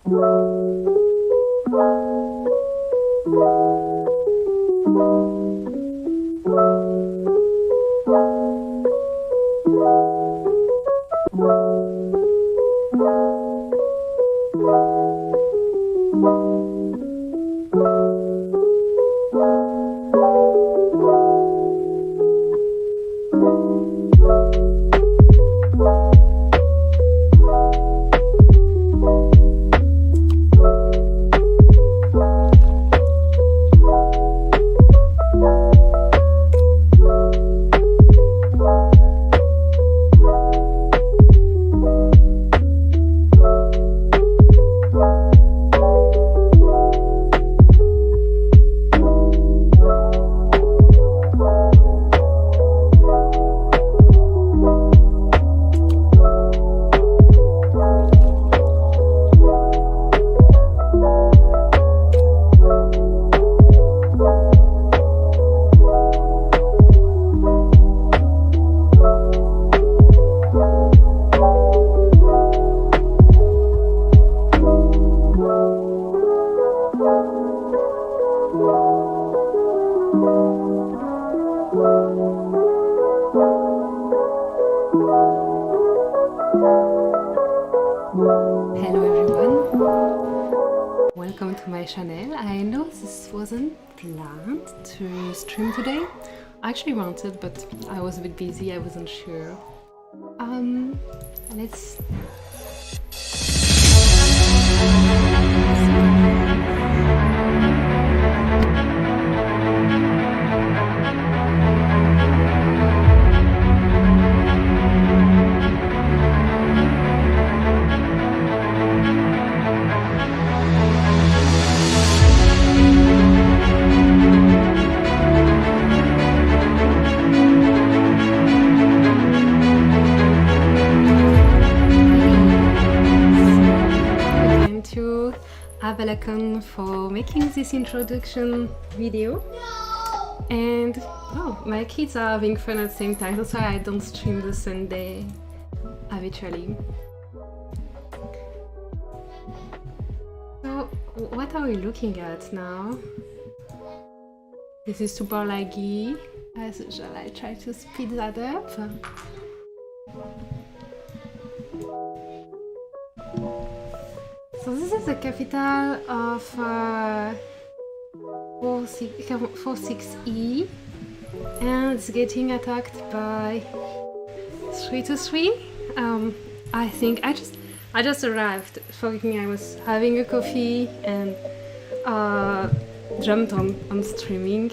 Hello everyone, welcome to my channel. I know this wasn't planned to stream today. I actually wanted, but I was a bit busy, I wasn't sure. Let's... Welcome for making this introduction video. And oh, my kids are having fun at the same time, that's why I don't stream the Sunday habitually. So what are we looking at now? This is super laggy. As usual, I try to speed that up. So this is the capital of 46E, and it's getting attacked by 323. I think I just arrived. Forgive me, I was having a coffee and jumped on streaming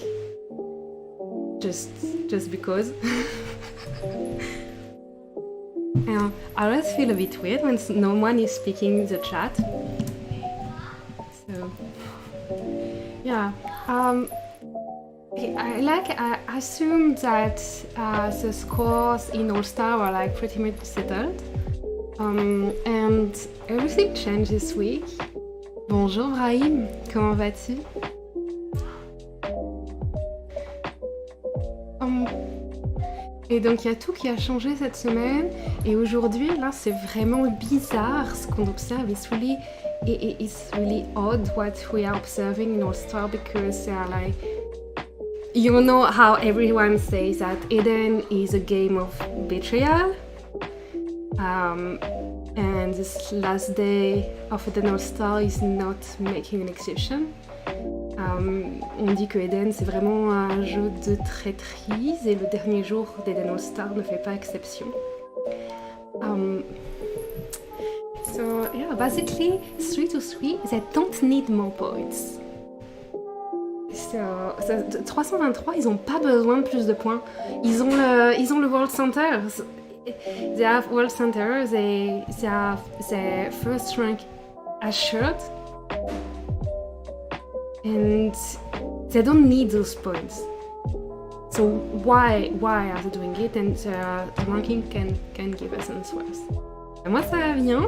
just because. I always feel a bit weird when no one is speaking in the chat. So, yeah. I assume that the scores in All Star were like pretty much settled. And everything changed this week. Bonjour Brahim, comment vas-tu? Et donc il y a tout qui a changé cette semaine, et aujourd'hui là c'est vraiment bizarre ce qu'on observe. It's really odd what we are observing in All Star, because they are like, you know how everyone says that Eden is a game of betrayal, and this last day of Eden All Star is not making an exception. On dit que Eden c'est vraiment un jeu de traîtrise, et le dernier jour d'Eden All Star ne fait pas exception. So yeah, basically 3-3, they don't need more points. So 323, ils n'ont pas besoin de plus de points. Ils ont le World Center. They have World Center. They have their first rank assured. And they don't need those points. So why are they doing it? And the ranking can give us answers. Et moi ça vient.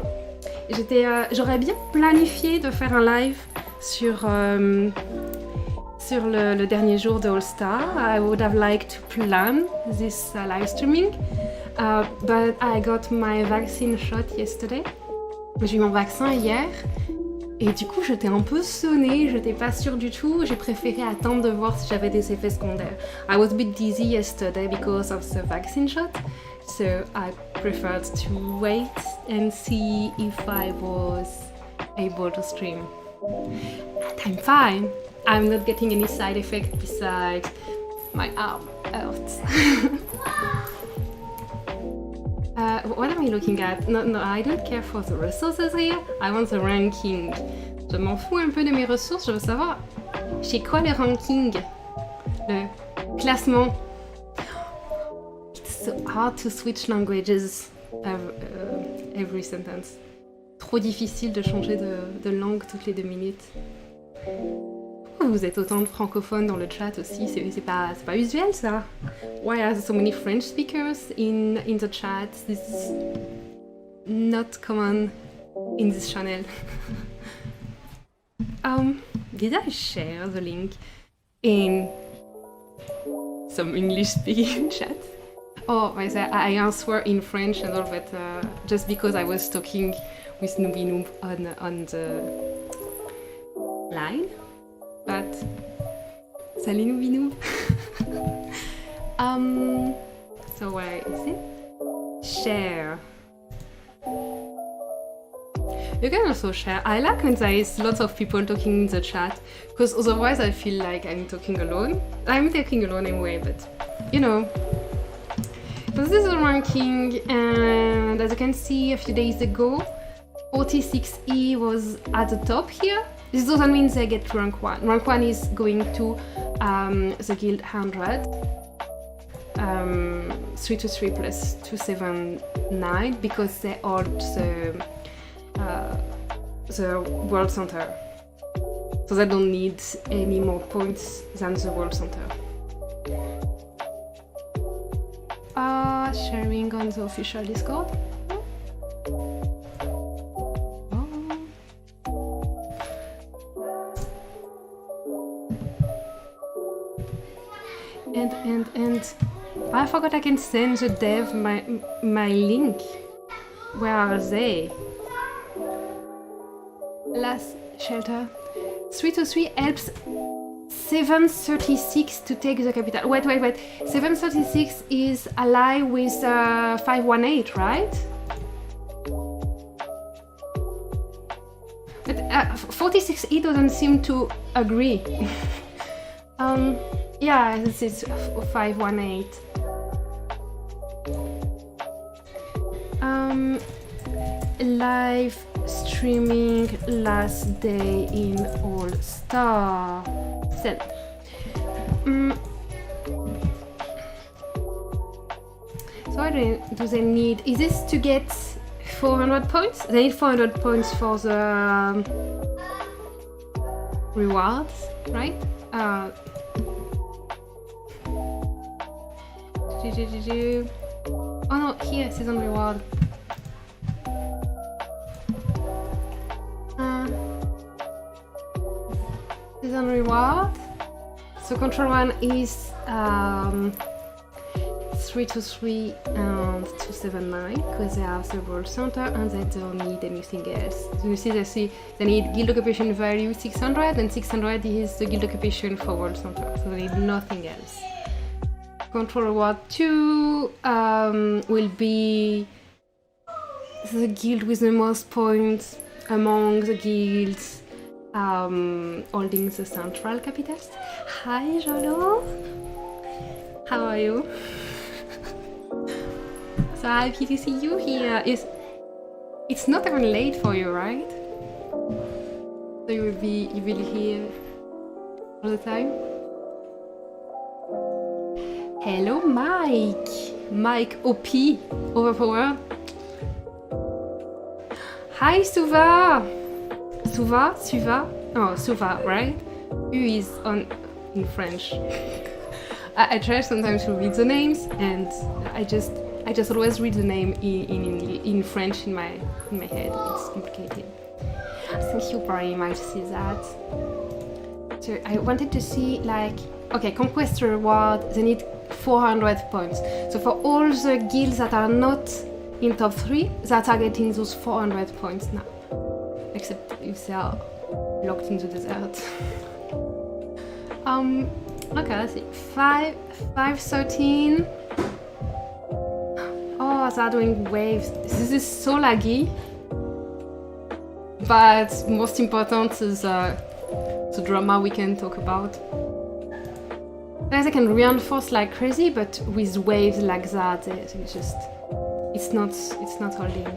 J'aurais bien planifié de faire un live sur le dernier jour de All Star. I would have liked to plan this live streaming, but I got my vaccine shot yesterday. J'ai eu mon vaccin hier. Et du coup, j'étais un peu sonnée, j'étais pas sûre du tout. J'ai préféré attendre de voir si j'avais des effets secondaires. I was a bit dizzy yesterday because of the vaccine shot, so I preferred to wait and see if I was able to stream. And I'm fine. I'm not getting any side effect besides my arm hurts. What am I looking at? No, I don't care for the resources here. I want the ranking. Je m'en fous un peu de mes ressources. Je veux savoir chez quoi le ranking, le classement. It's so hard to switch languages every sentence. Trop difficile de changer de langue toutes les 2 minutes. Vous êtes autant de francophones dans le chat aussi, c'est pas usuel ça. Why are there so many French speakers in the chat? This is not common in this channel. Did I share the link in some English speaking chat? Oh, I answer in French and all, but just because I was talking with Nooby Noob on the line. But salut Nooby Noob. So where is it? Share. You can also share. I like when there is lots of people talking in the chat, because otherwise I feel like I'm talking alone. I'm talking alone anyway, but you know. So this is the ranking, and as you can see, a few days ago, 46E was at the top here. This doesn't mean they get rank 1. Rank 1 is going to the guild 100. 323 plus 279 because they hold the World Center. So they don't need any more points than the World Center. Sharing on the official Discord. And I forgot I can send the dev my link. Where are they? Last shelter. 323 helps 736 to take the capital. Wait. 736 is ally with 518, right? But 46E doesn't seem to agree. Yeah, this is 518. Live streaming last day in All Star. Send. So what do they need? Is this to get 400 points? They need 400 points for the rewards, right? Oh no, here, season reward. Season reward. So control 1 is 323 and 279 because they have the World Center and they don't need anything else. So you see they need guild occupation value 600 and 600 is the guild occupation for World Center. So they need nothing else. Control reward 2 will be the guild with the most points among the guilds holding the central capitals. Hi Jolo! How are you? So happy to see you here. It's not even late for you, right? So you will here all the time? Hello Mike! Mike OP, overpowered. Hi Suva! Suva? Oh, Suva, right? U is in French. I try sometimes to read the names and I just always read the name in French in my head. It's complicated. Thank you very much to see that. So I wanted to see okay, Conquest Reward, they need 400 points. So for all the guilds that are not in top 3, that are getting those 400 points now. except if they are locked in the desert. Okay, let's see. 513. Oh, they're doing waves. This is so laggy. But most important is the drama we can talk about. Guys, I can reinforce like crazy, but with waves like that, it's not holding.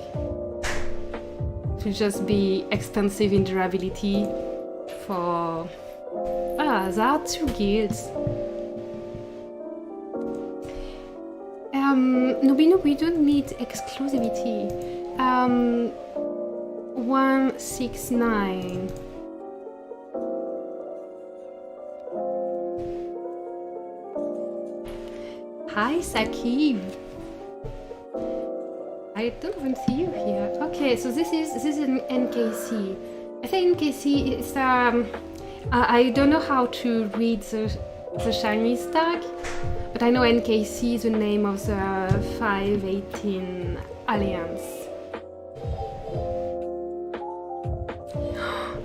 It will just be expensive in durability for. There are 2 guilds. No, we don't need exclusivity. 169. Hi, Sakib. I don't even see you here. Okay, so this is an NKC. I think NKC is I don't know how to read the Chinese tag, but I know NKC is the name of the 518 Alliance.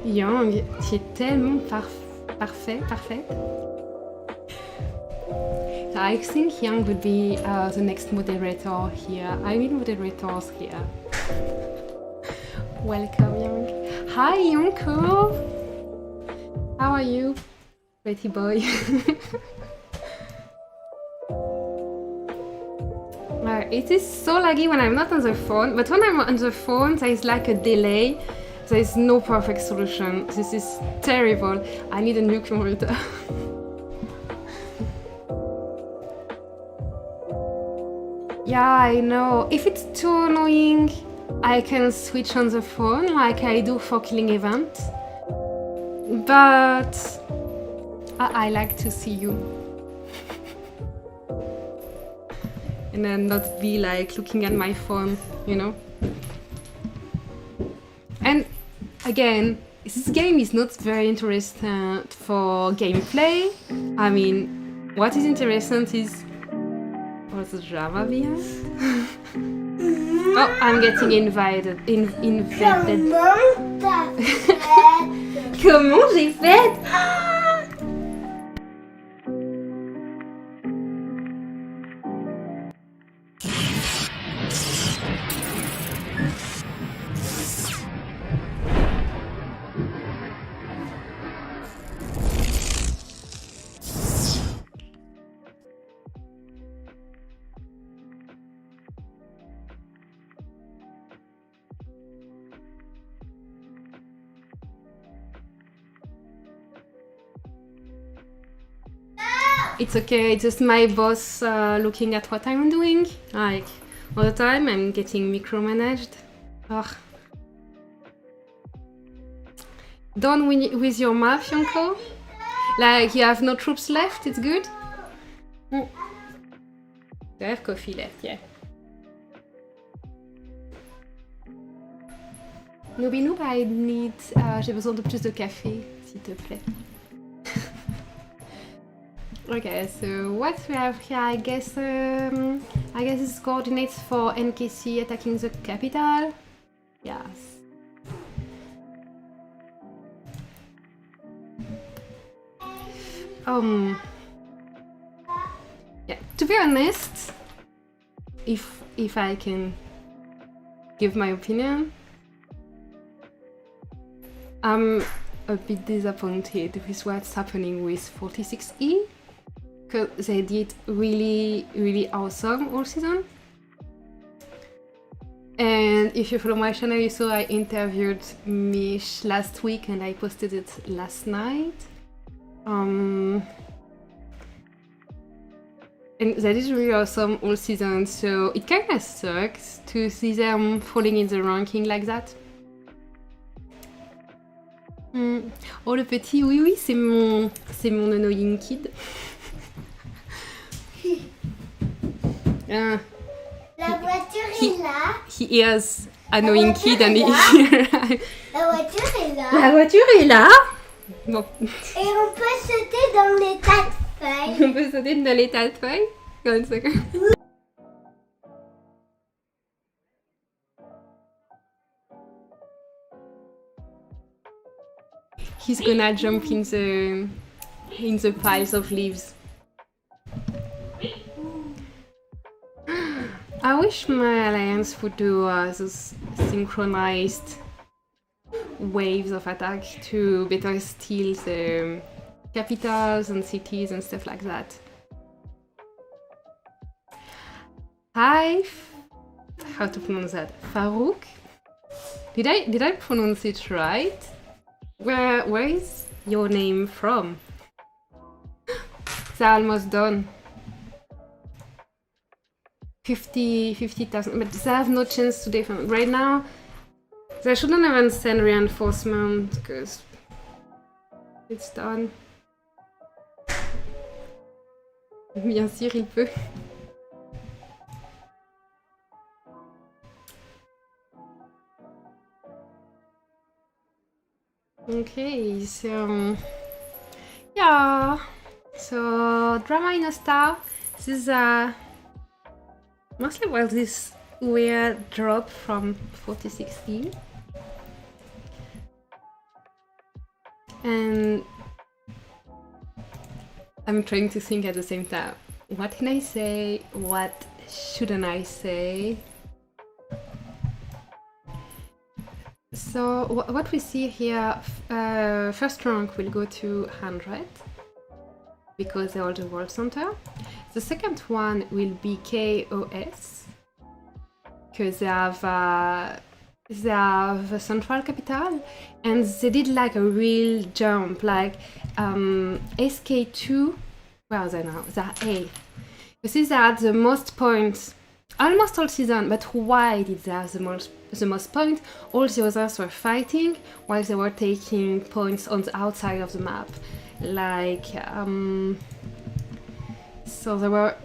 Yang, tu es tellement parfaite. I think Yang would be the next moderator here. I need moderators here. Welcome, Yang. Hi, Yonko. How are you, pretty boy? It is so laggy when I'm not on the phone, but when I'm on the phone, there is like a delay. There is no perfect solution. This is terrible. I need a new computer. Yeah, I know. If it's too annoying, I can switch on the phone like I do for killing events. But I like to see you. And then not be like looking at my phone, you know? And again, this game is not very interesting for gameplay. I mean, what is interesting is what's the drama behind? Oh, I'm getting invited. Comment j'ai fait? It's okay, it's just my boss looking at what I'm doing. Like, all the time I'm getting micromanaged. Ugh. Done with your math, Yonko? Like, you have no troops left, it's good? You have coffee left, yeah. Noob, I need... j'ai besoin de plus de café, s'il te plaît. Okay, so what we have here, I guess it's coordinates for NKC attacking the capital. Yes. Yeah. To be honest, if I can give my opinion, I'm a bit disappointed with what's happening with 46E. Because they did really awesome all season. And if you follow my channel, you saw I interviewed Mish last week and I posted it last night. And they did really awesome all season, so it kinda sucks to see them falling in the ranking like that. Oh le petit, oui, c'est mon annoying kid. La voiture est là. He is annoying kid and he's here. La voiture est là. La voiture est là. Bon. Et on peut sauter dans les tas de feuilles. On peut sauter dans les tas de feuilles. One second. he's gonna jump in the piles of leaves. I wish my alliance would do those synchronized waves of attack to better steal the capitals and cities and stuff like that. Hi, how to pronounce that? Farouk? Did I pronounce it right? Where is your name from? They're almost done. 50,000, but they have no chance to defend. Right now, they shouldn't even send reinforcement because it's done. Bien sûr, il peut. Okay, so yeah, so drama in a star. This is mostly well this weird drop from 46E, and I'm trying to think at the same time. What can I say? What shouldn't I say? So what we see here, first rank will go to 100 because they're all the world center. The second one will be KOS because they have a central capital, and they did like a real jump, like SK2. Where are they now? They're A. You see, they had the most points almost all season, but why did they have the most points? All the others were fighting while they were taking points on the outside of the map. Like, so there were,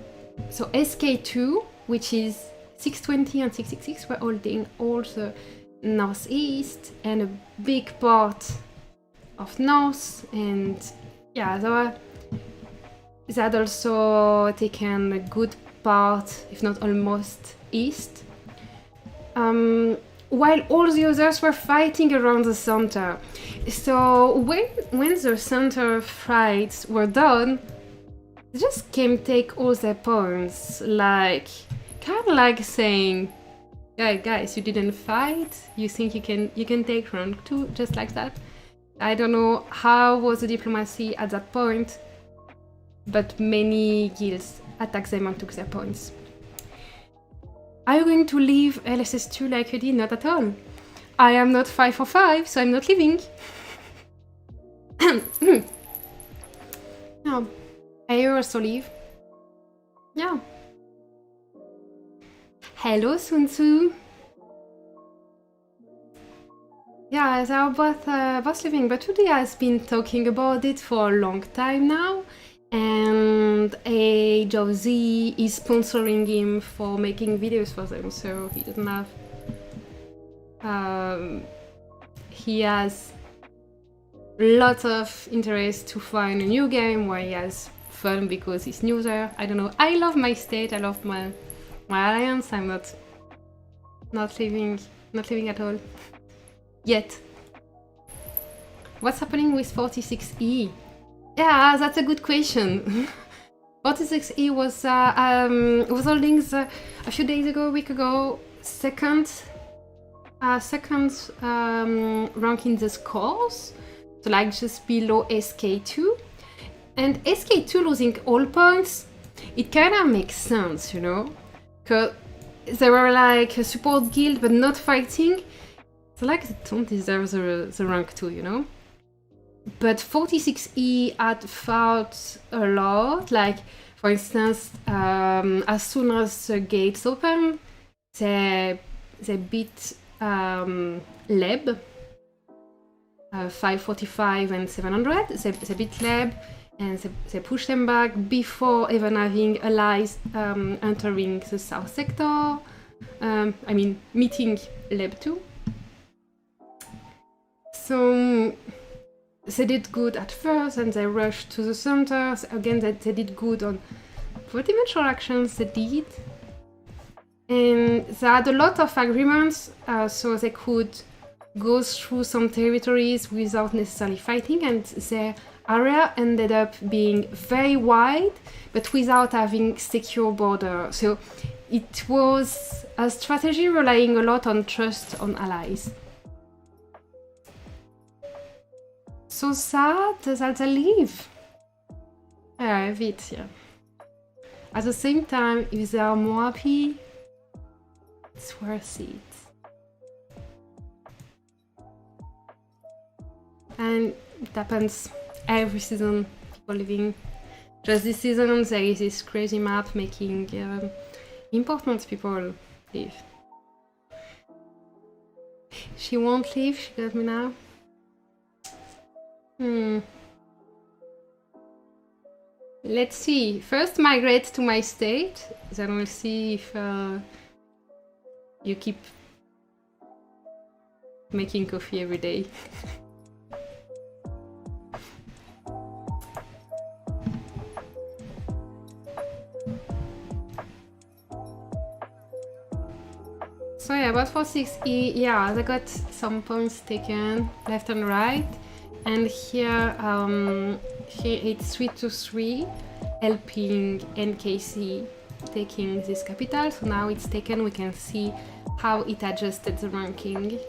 so SK2, which is 620 and 666, were holding all the northeast and a big part of north, and yeah, they had also taken a good part, if not almost, east, while all the others were fighting around the center. So when the center fights were done, they just came take all their points, like kind of like saying, guys, you didn't fight, you think you can take rank 2 just like that. I don't know how was the diplomacy at that point, but many guilds attacked them and took their points. Are you going to leave LSS 2 like you did? Not at all. I am not 5 for 5, so I'm not leaving. No, I also leave. Yeah. Hello, Sun Tzu. Yeah, they are both leaving, but today has been talking about it for a long time now. And Age of Z is sponsoring him for making videos for them, so he doesn't have... he has lots of interest to find a new game where he has fun because he's new there. I don't know, I love my state, I love my alliance, I'm not leaving at all. Yet. What's happening with 46E? Yeah, that's a good question. 46E was holding a few days ago, a week ago, second rank in the scores, so like just below SK2. And SK2 losing all points, it kind of makes sense, you know, because they were like a support guild but not fighting, so like they don't deserve the rank 2, you know. But 46E had fought a lot, like for instance, as soon as the gates open, they beat Leb, 545 and 700, they beat Leb, and they pushed them back before even having allies entering the south sector, I mean meeting Leb too. So they did good at first, and they rushed to the centers. Again, they did good on pretty much all actions they did. And they had a lot of agreements, so they could goes through some territories without necessarily fighting, and their area ended up being very wide, but without having secure border. So it was a strategy relying a lot on trust on allies. So sad that they leave. I have it here. At the same time, if they are more happy, it's worth it. And it happens every season, people leaving. Just this season, there is this crazy map making important people leave. She won't leave, she got me now. Let's see. First migrate to my state, then we'll see if you keep making coffee every day. So yeah, about 4-6E, yeah, they got some points taken left and right. And here, here it's 3-3, helping NKC taking this capital. So now it's taken, we can see how it adjusted the ranking.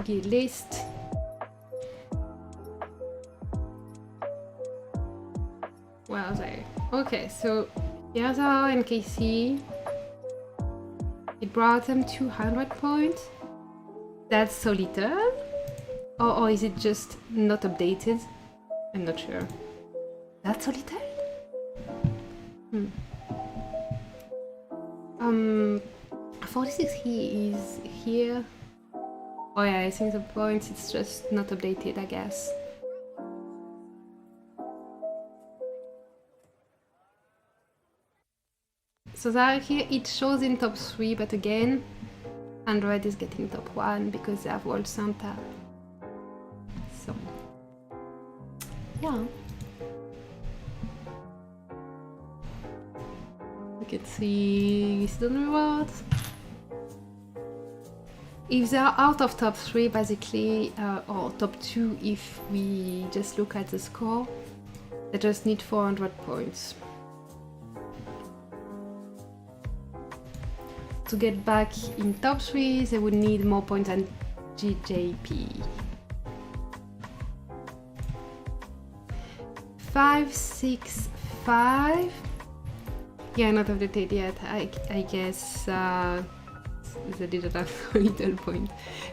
Guild list. Where are they? Okay, so here's our NKC. It brought them 200 points. That's so little. Or is it just not updated? I'm not sure. That's so little? 46 he is here. Oh yeah, I think the points, it's just not updated, I guess. So that here it shows in top 3, but again, Android is getting top 1 because they have World Santa. So, yeah. You can see student rewards. If they are out of top 3, basically, or top 2, if we just look at the score, they just need 400 points. To get back in top 3, they would need more points than GJP. 5, 6, 5. Yeah, not updated yet. I guess they didn't have a little point.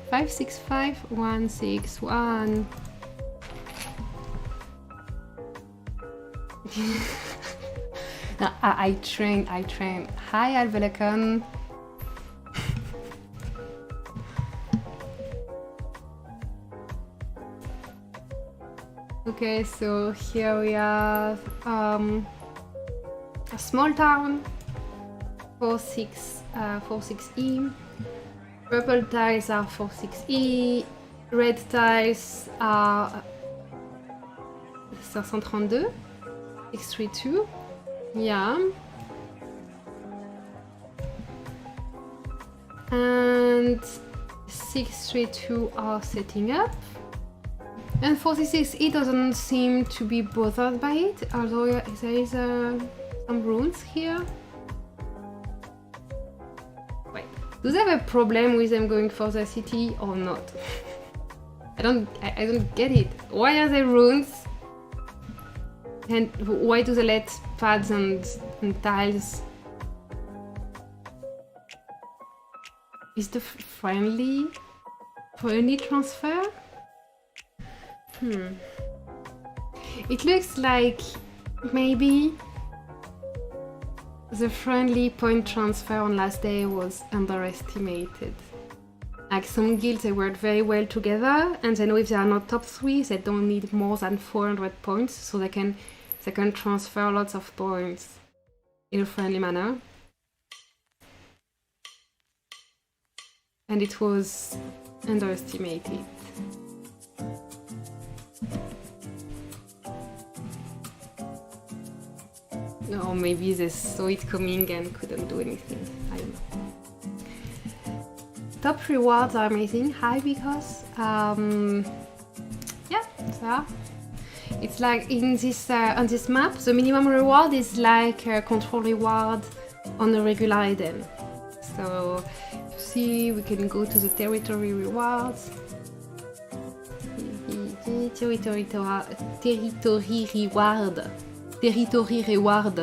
5, 6, 5, 1, 6, 1. No, I train. Hi, Alvelecon. Okay, so here we have a small town, 4-6E. Purple tiles are 4-6E. Red tiles are 532, 632. Yeah. And 632 are setting up. And 46E doesn't seem to be bothered by it, although there is some runes here. Wait, do they have a problem with them going for the city or not? I don't get it. Why are there runes? And why do they let pads and tiles? Is the friendly transfer? It looks like maybe the friendly point transfer on last day was underestimated. Like some guilds, they work very well together, and they know if they are not top 3, they don't need more than 400 points, so they can transfer lots of points in a friendly manner. And it was underestimated. Or maybe they saw it coming and couldn't do anything. I don't know. top rewards are amazing. High because yeah, so it's like in this on this map, the minimum reward is like a control reward on a regular item. So you see, we can go to the territory rewards. Territory reward. Territory reward.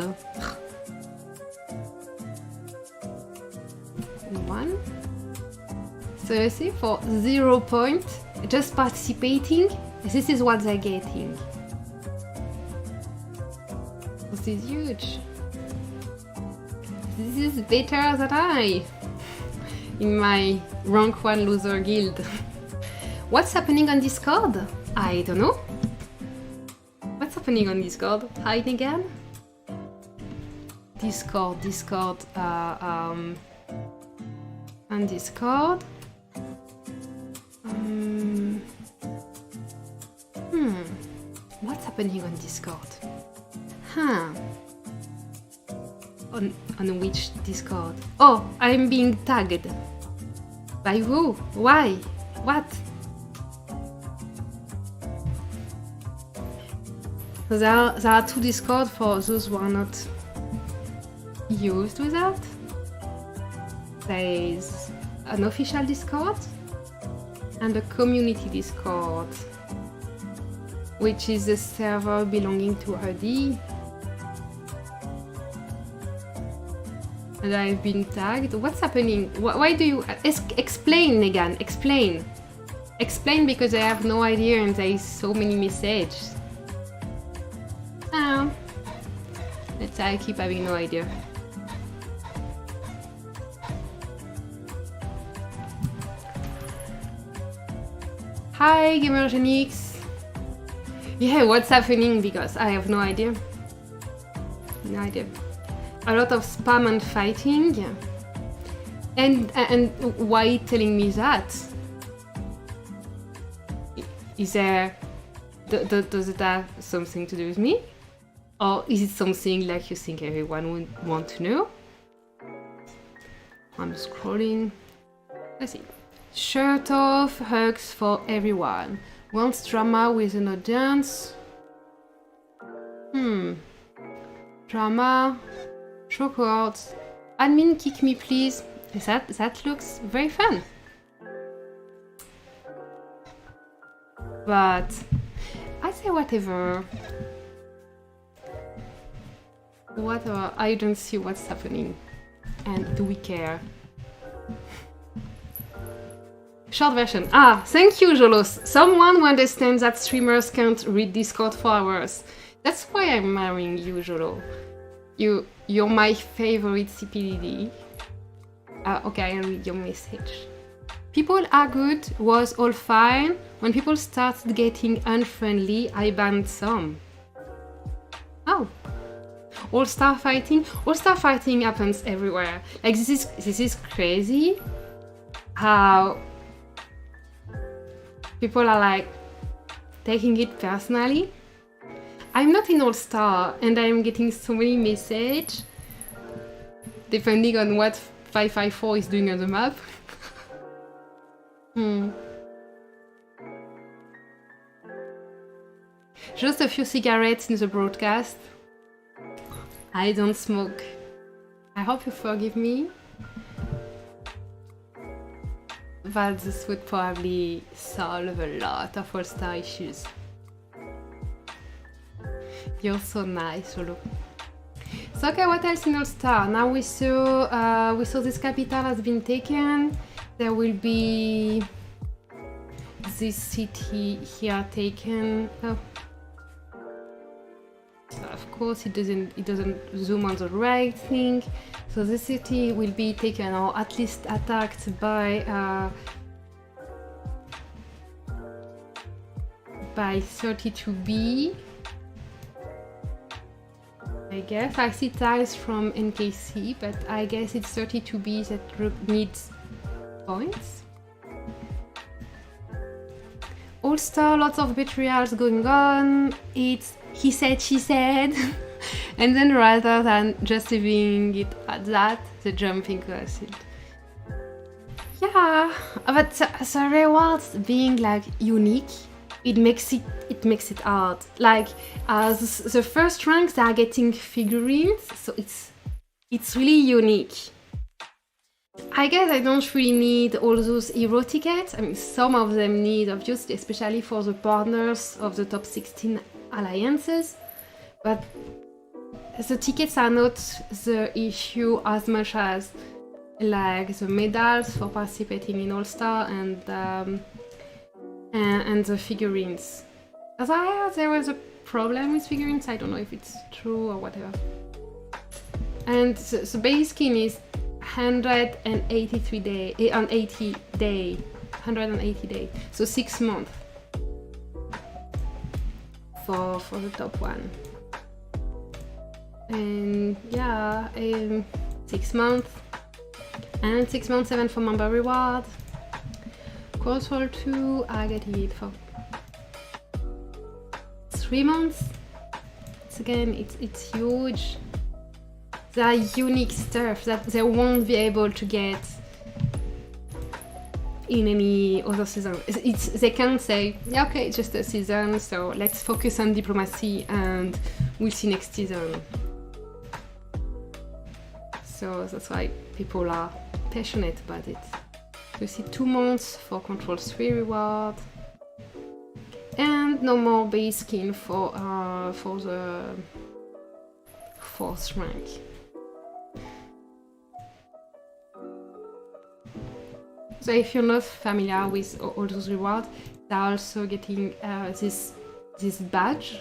One. So you see, for 0 point, just participating, this is what they're getting. This is huge. This is better than I in my rank 1 loser guild. What's happening on Discord? I don't know. What's happening on Discord? Hide again? Discord, on Discord. What's happening on Discord? On which Discord? Oh, I'm being tagged. By who? Why? What? There are 2 Discord for those who are not used with that. There is an official Discord and a community Discord, which is a server belonging to RD. And I've been tagged. What's happening? Why do you... Explain, Megan. Explain. Explain, because I have no idea and there is so many messages. I keep having no idea. Hi, Gamergenix. Yeah, what's happening? Because I have no idea. No idea. A lot of spam and fighting. And why telling me that? Is there... Does it have something to do with me? Or is it something like you think everyone would want to know? I'm scrolling. Let's see. Shirt off, hugs for everyone. Wants drama with an audience. Drama. Show cards. Admin, kick me please. That looks very fun. But I say whatever. Whatever, I don't see what's happening. And do we care? Short version. Thank you, Jolos. Someone who understands that streamers can't read Discord for hours. That's why I'm marrying you, Jolo. You're my favorite CPDD. Okay, I'll read your message. People are good was all fine. When people started getting unfriendly, I banned some. Oh. All-star fighting happens everywhere. Like this is crazy how people are like taking it personally. I'm not in all-star and I'm getting so many messages depending on what 554 is doing on the map. Just a few cigarettes in the broadcast. I don't smoke. I hope you forgive me. But this would probably solve a lot of all-star issues. You're so nice, Lolo. So okay, what else in all-star? Now we saw this capital has been taken. There will be this city here taken. Oh. Of course, it doesn't zoom on the right thing. So the city will be taken, or at least attacked by 32B. I guess I see tiles from NKC, but I guess it's 32B that needs points. All-star, lots of betrayals going on. It's he said, she said. And then rather than just leaving it at that, the jumping across it. Yeah, Yeah, but the rewards being like unique, it makes it hard. Like the first ranks, they are getting figurines, so it's really unique. I guess I don't really need all those hero tickets. I mean, some of them need, obviously, especially for the partners of the top 16 alliances. But the tickets are not the issue as much as like the medals for participating in All-Star and the figurines. As I heard, there was a problem with figurines. I don't know if it's true or whatever. And the base skin is 183 day on 80 day, 180 days. So 6 months for the top one. And yeah, 6 months. And 6 months 7 for member reward. Course for 2, I get it for 3 months. It's huge. They are unique stuff that they won't be able to get in any other season. They can't say, yeah, okay, it's just a season, so let's focus on diplomacy and we'll see next season. So that's why people are passionate about it. You see 2 months for Control 3 reward, and no more base skin for the 4th rank. So if you're not familiar with all those rewards, they're also getting this badge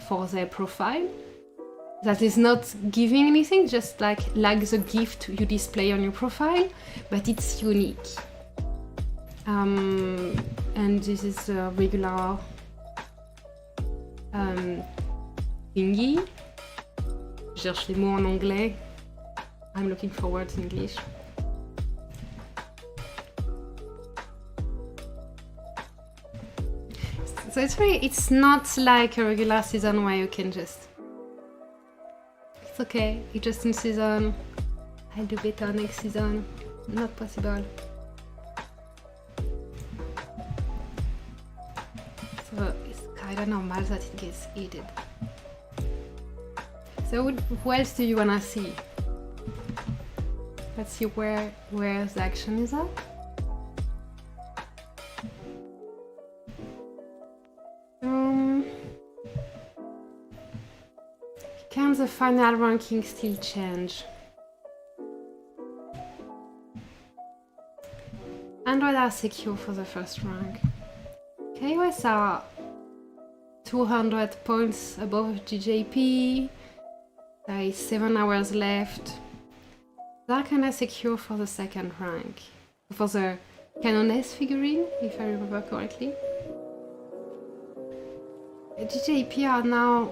for their profile that is not giving anything, just like the gift you display on your profile, but it's unique. And this is a regular thingy. Je cherche les mots en anglais. I'm looking for words in English. So it's not like a regular season where you can just, it's okay, it's just in season, I'll do better next season. Not possible. So it's kinda normal that it gets heated. So who else do you wanna see? Let's see where the action is at. Can the final ranking still change? 100 are secure for the first rank. KOS are 200 points above GJP. There is 7 hours left. They are kinda secure for the second rank. For the Canoness figurine, if I remember correctly. GJP are now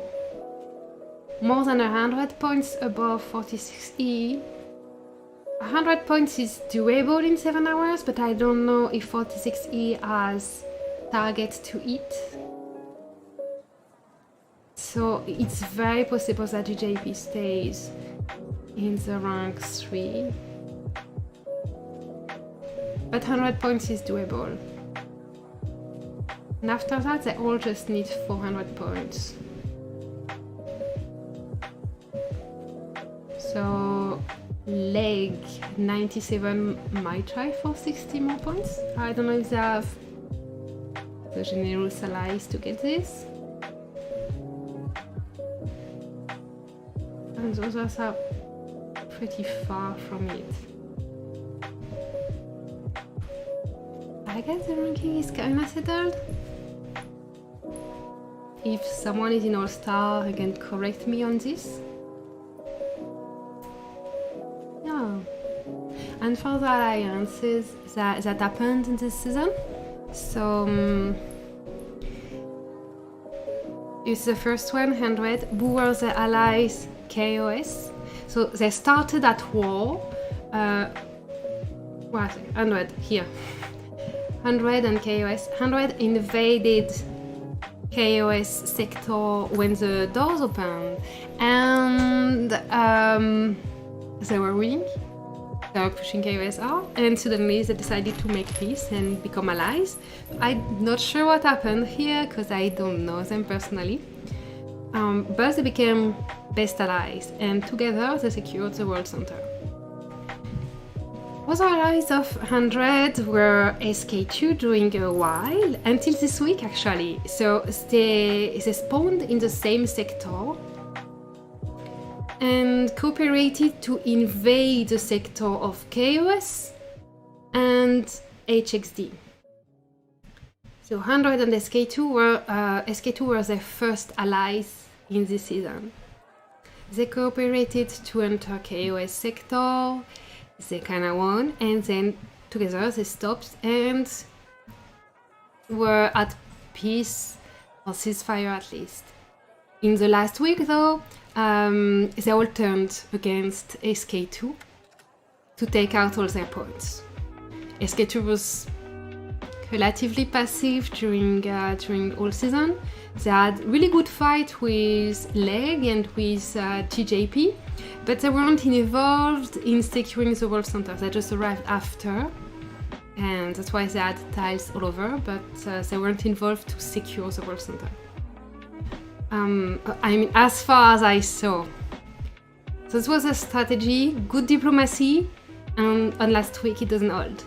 more than 100 points above 46E. 100 points is doable in 7 hours, but I don't know if 46E has targets to hit. So it's very possible that GJP stays in the rank 3. But 100 points is doable. And after that, they all just need 400 points. So leg 97 might try for 60 more points. I don't know if they have the generous allies to get this. And the others are pretty far from it. I guess the ranking is kinda settled. If someone is in All-Star, you can correct me on this. And for the alliances that happened in this season, so it's the first 100. Who were the allies? KOS. So they started at war. 100 here. 100 and KOS. 100 invaded KOS sector when the doors opened, and they were winning. They were pushing KOS out, and suddenly they decided to make peace and become allies. I'm not sure what happened here because I don't know them personally. But they became best allies, and together they secured the World Center. Other allies of 100 were SK2 during a while, until this week actually. So they spawned in the same sector and cooperated to invade the sector of KOS and HXD. So 100 and SK2 were their first allies in this season. They cooperated to enter KOS sector, they kinda won, and then together they stopped and were at peace, or ceasefire at least. In the last week though, they all turned against SK2 to take out all their points. SK2 was relatively passive during all season. They had really good fight with Leg and with TJP, but they weren't involved in securing the World Center. They just arrived after, and that's why they had tiles all over, but they weren't involved to secure the World Center. I mean, as far as I saw. So this was a strategy, good diplomacy, and on last week it doesn't hold.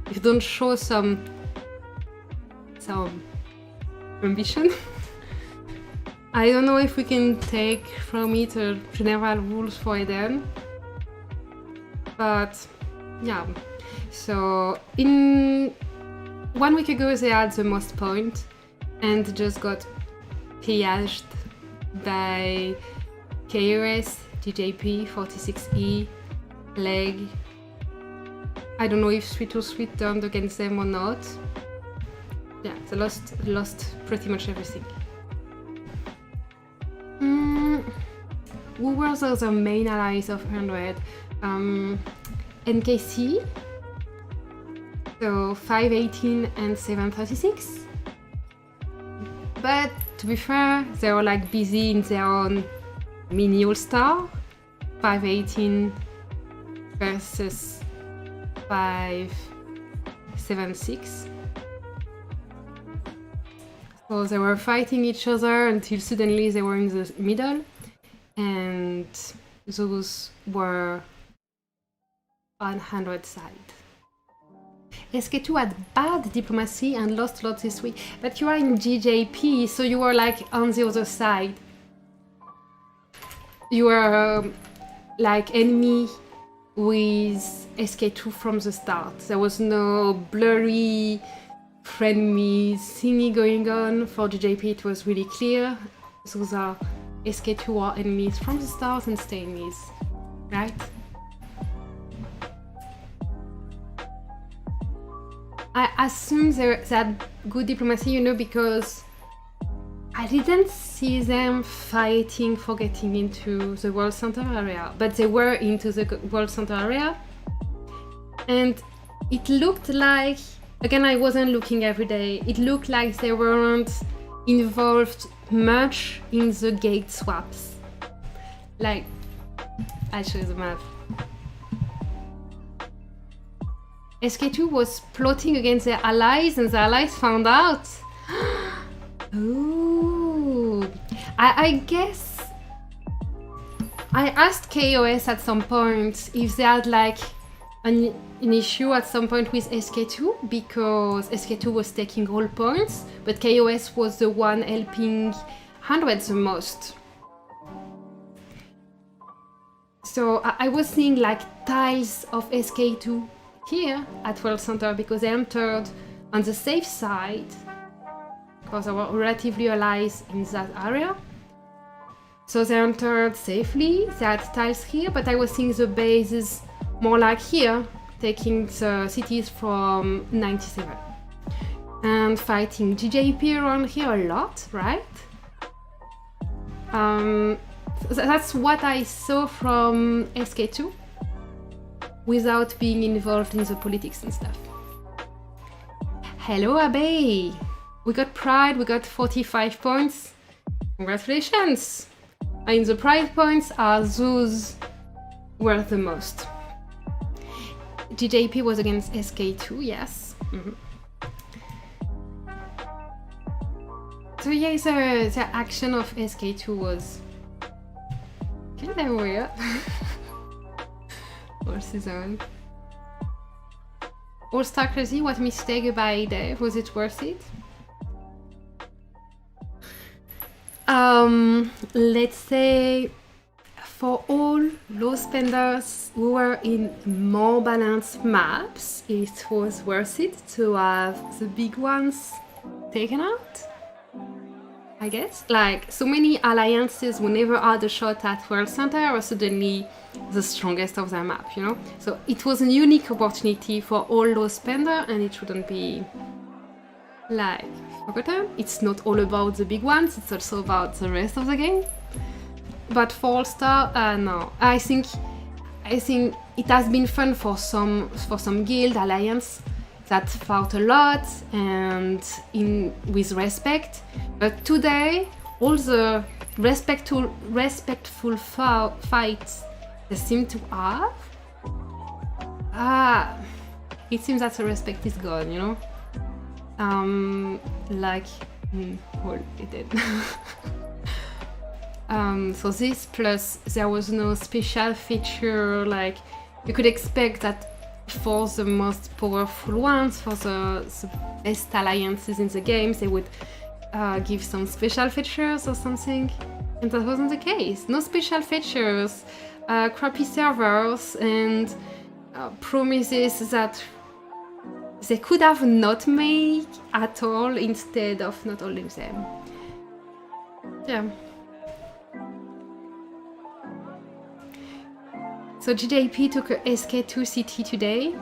If you don't show some ambition, I don't know if we can take from it a general rules for Eden. But yeah, so in 1 week ago they had the most point and just got pillaged by KOS, TJP, 46E, Leg. I don't know if 323 turned against them or not. Yeah, they lost pretty much everything. Who were the other main allies of 100? NKC, so 518 and 736. But to be fair, they were like busy in their own mini all-star. 518 versus 576. So they were fighting each other until suddenly they were in the middle, and those were on 100 side. SK2 had bad diplomacy and lost a lot this week, but you are in GJP, so you were like on the other side. You were like enemy with SK2 from the start. There was no blurry friendly thingy going on. For GJP it was really clear. Those are SK2 are enemies from the start and stay enemies, right? I assume they had good diplomacy, because I didn't see them fighting for getting into the World Center area, but they were into the World Center area, and it looked like, again, I wasn't looking every day, it looked like they weren't involved much in the gate swaps. Like, I'll show you the map. SK2 was plotting against their allies, and the allies found out. Ooh. I guess I asked KOS at some point if they had like an issue at some point with SK2, because SK2 was taking all points, but KOS was the one helping 100 the most. So I was seeing like tiles of SK2 here at World Center because they entered on the safe side, because they were relatively allies in that area. So they entered safely, they had tiles here, but I was seeing the bases more like here, taking the cities from 97. And fighting GJP around here a lot, right? That's what I saw from SK2, without being involved in the politics and stuff. Hello, Abe! We got Pride, we got 45 points. Congratulations! And the Pride points are those worth the most. GJP was against SK2, yes. Mm-hmm. So yeah, the action of SK2 was kind of weird. All season. All-Star Crazy, what mistake by Dave? Was it worth it? Let's say for all low spenders who were in more balanced maps, it was worth it to have the big ones taken out, I guess. Like, so many alliances who never had a shot at World Center are suddenly the strongest of their map, you know? So it was a unique opportunity for all low spender, and it shouldn't be like forgotten. It's not all about the big ones, it's also about the rest of the game. But for All-Star, no. I think it has been fun for some guild alliance that fought a lot and with respect. But today, all the respectful fights they seem to have, it seems that the respect is gone, you know? Well, it did. So this, plus there was no special feature, like you could expect that for the most powerful ones, for the best alliances in the games, they would give some special features or something, and that wasn't the case. No special features, crappy servers, and promises that they could have not made at all instead of not holding them. Yeah. So GJP took a SK2 city today.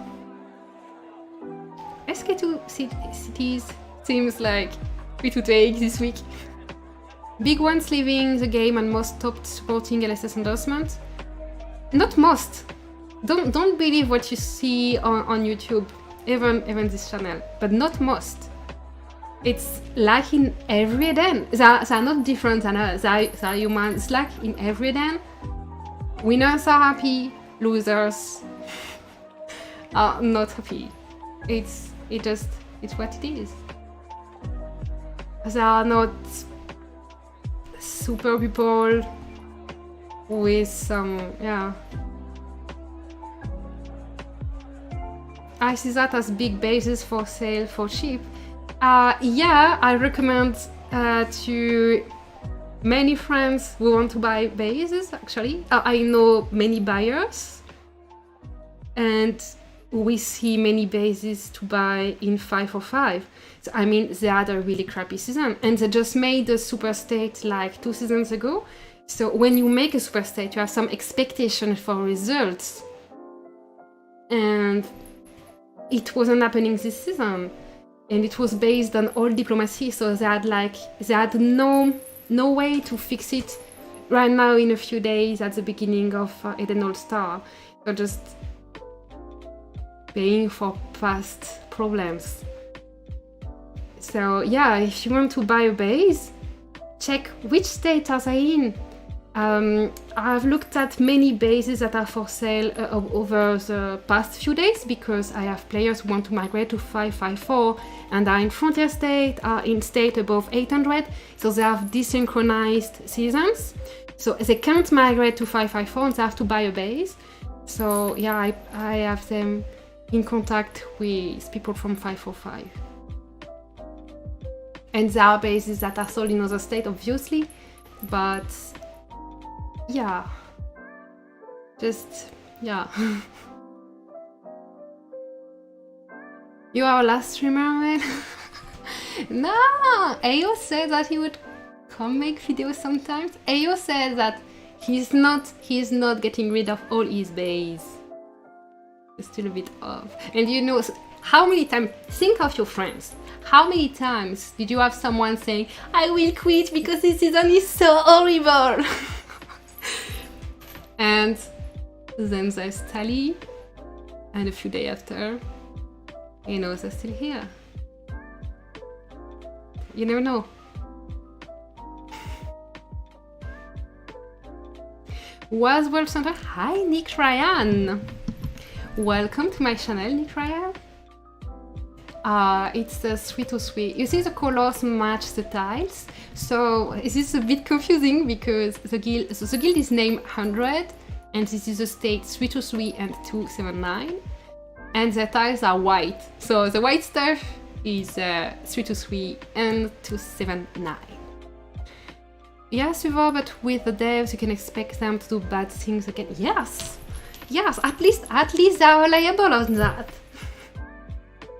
SK2 cities seems like free to take this week. Big ones leaving the game and most stopped supporting LSS endorsement. Not most. Don't believe what you see on YouTube, even this channel, but not most. It's like in every den. They are not different than us. They are human. It's like in every den. Winners are happy, losers are not happy. It's what it is. They are not super people with some, yeah. I see that as big bases for sale for cheap. Yeah, I recommend to many friends who want to buy bases, actually. I know many buyers, and we see many bases to buy in 545. So, I mean, they had a really crappy season, and they just made a super state like 2 seasons ago. So when you make a super state, you have some expectation for results, and it wasn't happening this season. And it was based on all diplomacy, so they had no way to fix it right now in a few days at the beginning of Eden All-Star. They're just paying for past problems. So yeah, if you want to buy a base, check which state are they in. I've looked at many bases that are for sale over the past few days, because I have players who want to migrate to 554 and are in Frontier State, are in state above 800, so they have desynchronized seasons. So they can't migrate to 554 and they have to buy a base. So yeah, I have them in contact with people from 545. And there are bases that are sold in other states, obviously, but yeah, just, yeah. You are our last streamer, man. No, Ayo said that he would come make videos sometimes. Ayo said that he's not getting rid of all his base. It's still a bit off. And you know, how many times, think of your friends. How many times did you have someone saying, I will quit because this season is so horrible? And then there's Tally, and a few days after, you know, they're still here. You never know. Was World Center? Hi, Nick Ryan. welcome to my channel, Nitraya. It's the 323. You see the colors match the tiles, so this is a bit confusing because the guild is named 100, and this is the state 323 and 279, and the tiles are white. So the white stuff is 323 and 279. Yeah, Suva, but with the devs, you can expect them to do bad things again. Yes, at least they are reliable on that.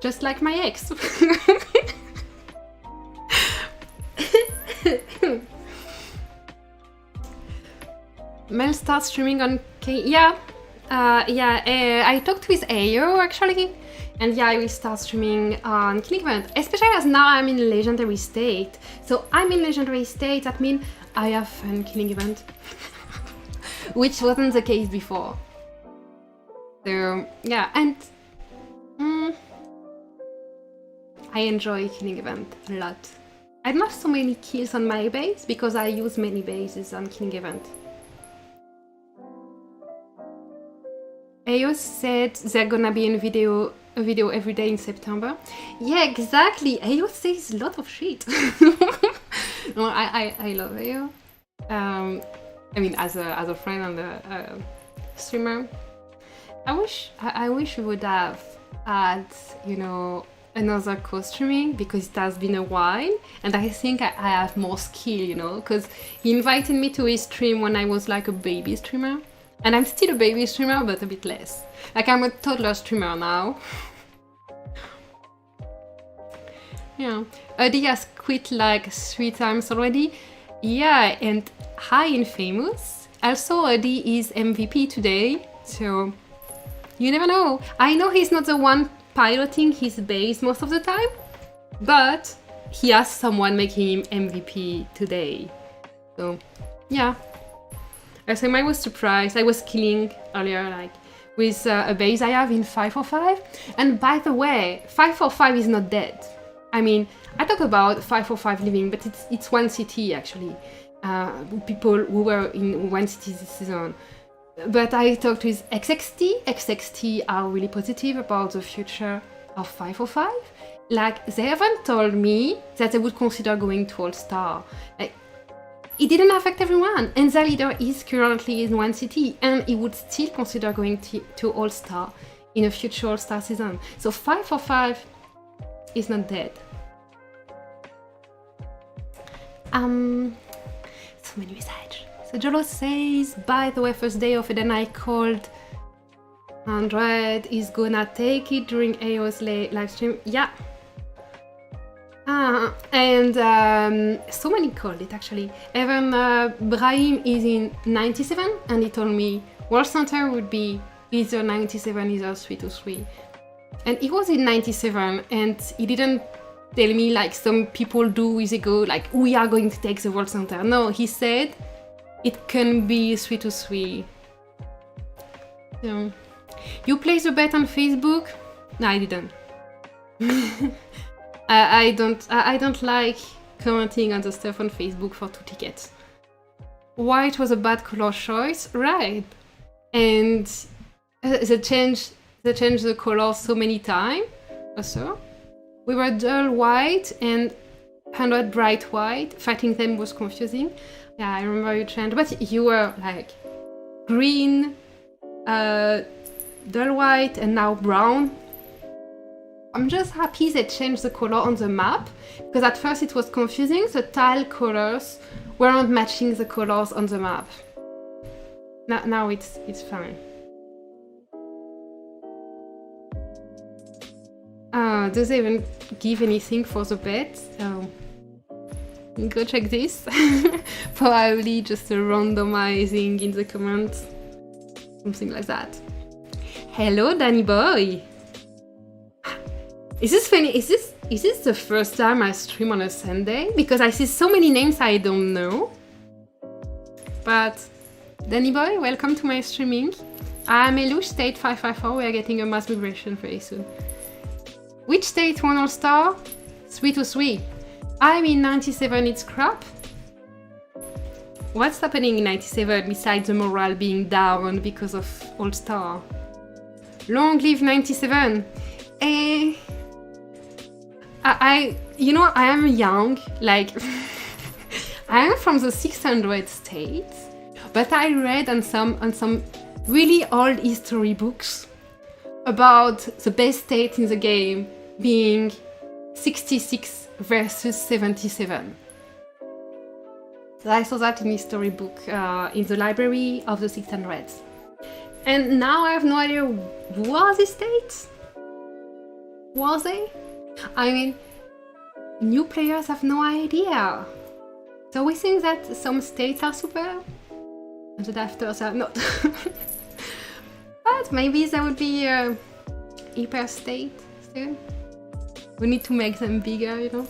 Just like my ex. Mel starts streaming on K. I talked with Ayo actually, and yeah, I will start streaming on Killing Event, especially as now I'm in Legendary State. So I'm in Legendary State, that means I have fun Killing Event, which wasn't the case before. So yeah, and I enjoy Killing Event a lot. I don't have so many kills on my base because I use many bases on Killing Event. Ayo said they're gonna be in a video every day in September. Yeah, exactly. Ayo says a lot of shit. No, I love Ayo. I mean, as a friend and a streamer, I wish we would have had, you know, another co-streaming, because it has been a while, and I think I have more skill, you know, because he invited me to his stream when I was like a baby streamer. And I'm still a baby streamer, but a bit less. Like, I'm a toddler streamer now. Yeah. Adi has quit like 3 times already. Yeah, and hi Infamous. Also, Adi is MVP today, so you never know. I know he's not the one piloting his base most of the time, but he has someone making him MVP today. So, yeah. So I was surprised. I was killing earlier, like with a base I have in 545. And by the way, 545 is not dead. I mean, I talk about 545 living, but it's one city actually. People who were in one city this season. But I talked with XXT. XXT are really positive about the future of 545. Like, they haven't told me that they would consider going to All-Star. Like, it didn't affect everyone, and the leader is currently in one city, and he would still consider going to All-Star in a future All-Star season. So 545 is not dead. So many messages. So Jolo says, by the way, first day of it, and I called 100 is gonna take it during AO's live stream. Yeah. And so many called it actually. Even Brahim is in 97, and he told me World Center would be either 97 either 323. And he was in 97, and he didn't tell me like some people do with ego, like we are going to take the World Center. No, he said it can be 323. So, you place a bet on Facebook? No, I didn't. I don't like commenting on the stuff on Facebook for 2 tickets. White was a bad color choice, right? And they changed the color so many times. Also, we were dull white and 100 bright white. Fighting them was confusing. Yeah, I remember you changed, but you were like green, dull white, and now brown. I'm just happy they changed the color on the map, because at first it was confusing. The tile colors weren't matching the colors on the map. Now it's fine. Do they even give anything for the bet? Go check this. Probably just a randomizing in the comments. Something like that. Hello, Danny boy! Is this funny? Is this the first time I stream on a Sunday? Because I see so many names I don't know. But Danny boy, welcome to my streaming. I'm Elush, state 554. We are getting a mass migration very soon. Which state won All-Star? 323. I'm in 97, it's crap. What's happening in 97 besides the morale being down because of All-Star? Long live 97. And I am young, like I am from the 600 states, but I read on some really old history books about the best state in the game being 66 versus 77. So I saw that in history book in the library of the 600s. And now I have no idea who are these states? Was they? I mean, new players have no idea. So we think that some states are super, and the afters are not. But maybe there would be a hyper state still. We need to make them bigger, you know.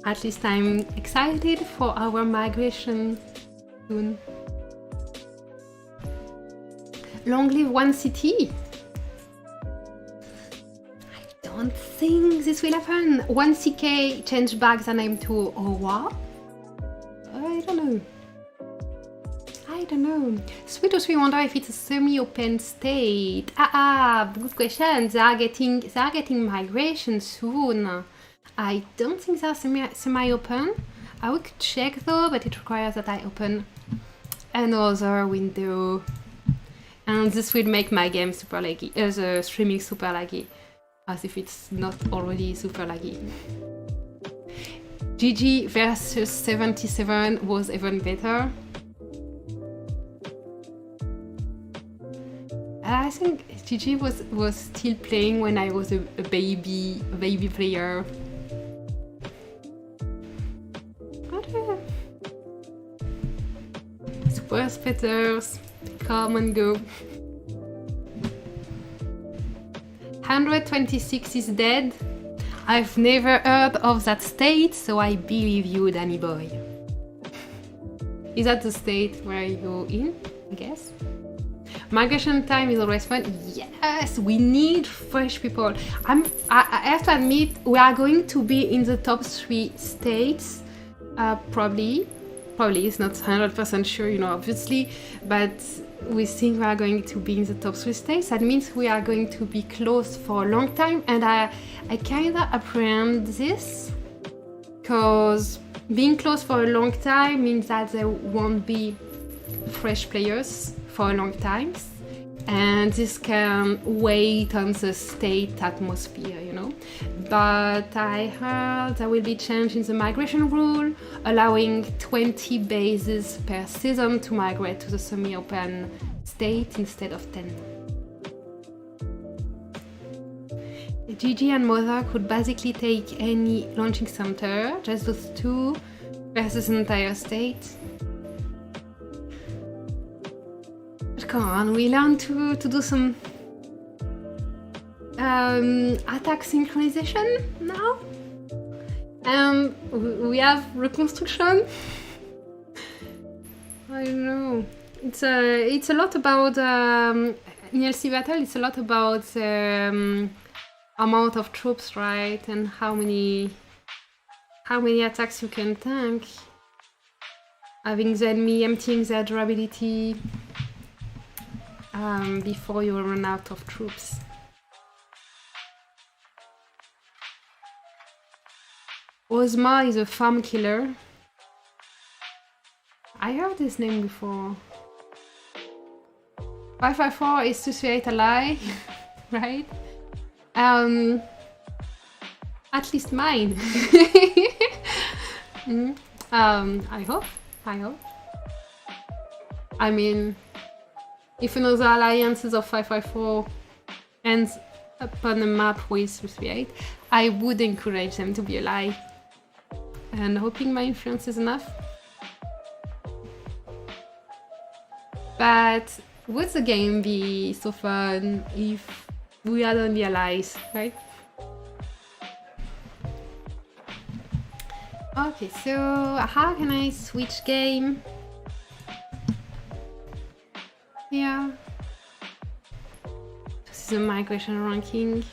At least I'm excited for our migration soon. Long live one city. I don't think this will happen. One CK changed back the name to Owa. I don't know. 323 wonder if it's a semi-open state. Good question. They are getting migration soon. I don't think they're semi-open. I would check though, but it requires that I open another window. And this will make my game super laggy, the streaming super laggy, as if it's not already super laggy. GG versus 77 was even better. I think GG was still playing when I was a baby player. Super spetters, come and go. 126 is dead. I've never heard of that state, so I believe you, Danny boy. Is that the state where you go in, I guess? Migration time is always fun. Yes, we need fresh people. I have to admit, we are going to be in the top 3 states, probably. It's not 100% sure, you know, obviously, but we think we are going to be in the top 3 states. That means we are going to be closed for a long time, and I kind of apprehend this, because being closed for a long time means that there won't be fresh players for a long time, and this can weigh on the state atmosphere, you know. But I heard there will be change in the migration rule, allowing 20 bases per season to migrate to the semi-open state instead of 10. GG and Mother could basically take any launching center, just those 2 versus an entire state. But come on, we learn to do some attack synchronization now, and we have reconstruction. I don't know. It's a lot about in LC battle. It's a lot about amount of troops, right, and how many attacks you can tank. Having the enemy emptying their durability before you run out of troops. Ozma is a farm killer. I heard this name before. 554 is to create a lie, right? At least mine. I hope. I mean, if another alliances of 554 ends up on a map with 338, I would encourage them to be a lie. And hoping my influence is enough. But would the game be so fun if we had only allies, right? Okay, so how can I switch game? Yeah. This is a migration ranking.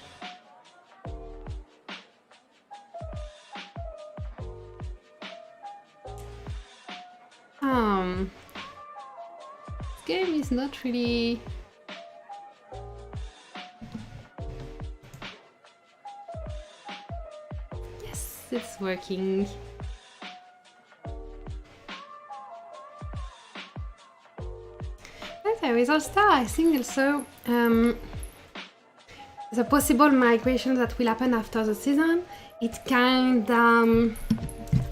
game is not really... Yes, it's working. Okay, with All Star, I think also the possible migration that will happen after the season, it kind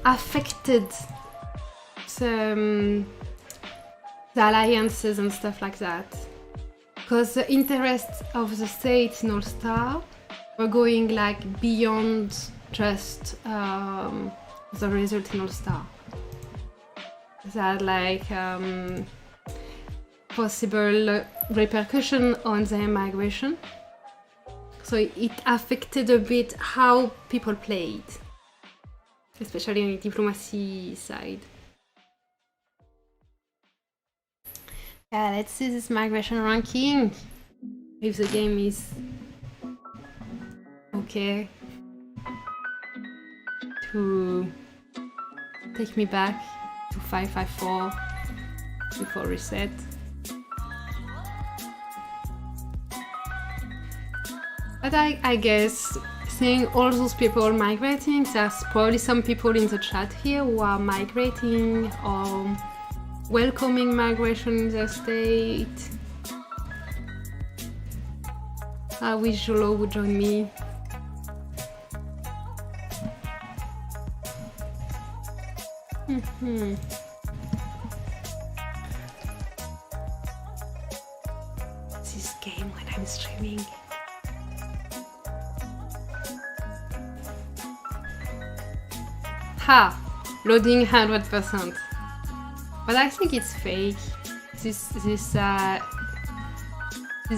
affected the alliances and stuff like that. Because the interests of the states in All Star were going like beyond just the result in All Star. That like possible repercussion on their migration. So it affected a bit how people played, especially on the diplomacy side. Yeah, let's see this migration ranking. If the game is okay to take me back to 554 before reset. But I guess seeing all those people migrating, there's probably some people in the chat here who are migrating or welcoming migration in their state. I wish Jolo would join me. This game when I'm streaming. Ha! Loading 100%. But I think it's fake. This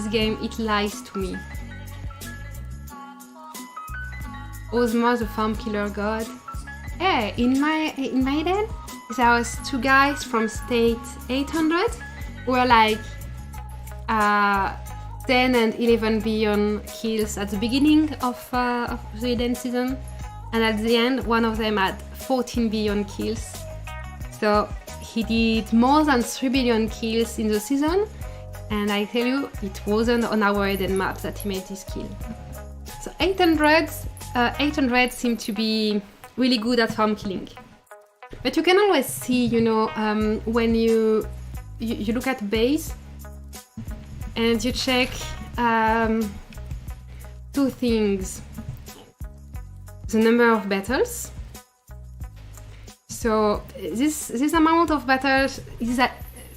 game, it lies to me. Ozma, the farm killer god. Hey, in my den, there was 2 guys from state 800 who were like 10 and 11 billion kills at the beginning of the Eden season, and at the end, one of them had 14 billion kills. So he did more than 3 billion kills in the season, and I tell you, it wasn't on our Eden map that he made this kill. So 800 seem to be really good at farm killing. But you can always see, you know, when you look at base and you check 2 things. The number of battles. So this amount of battles is a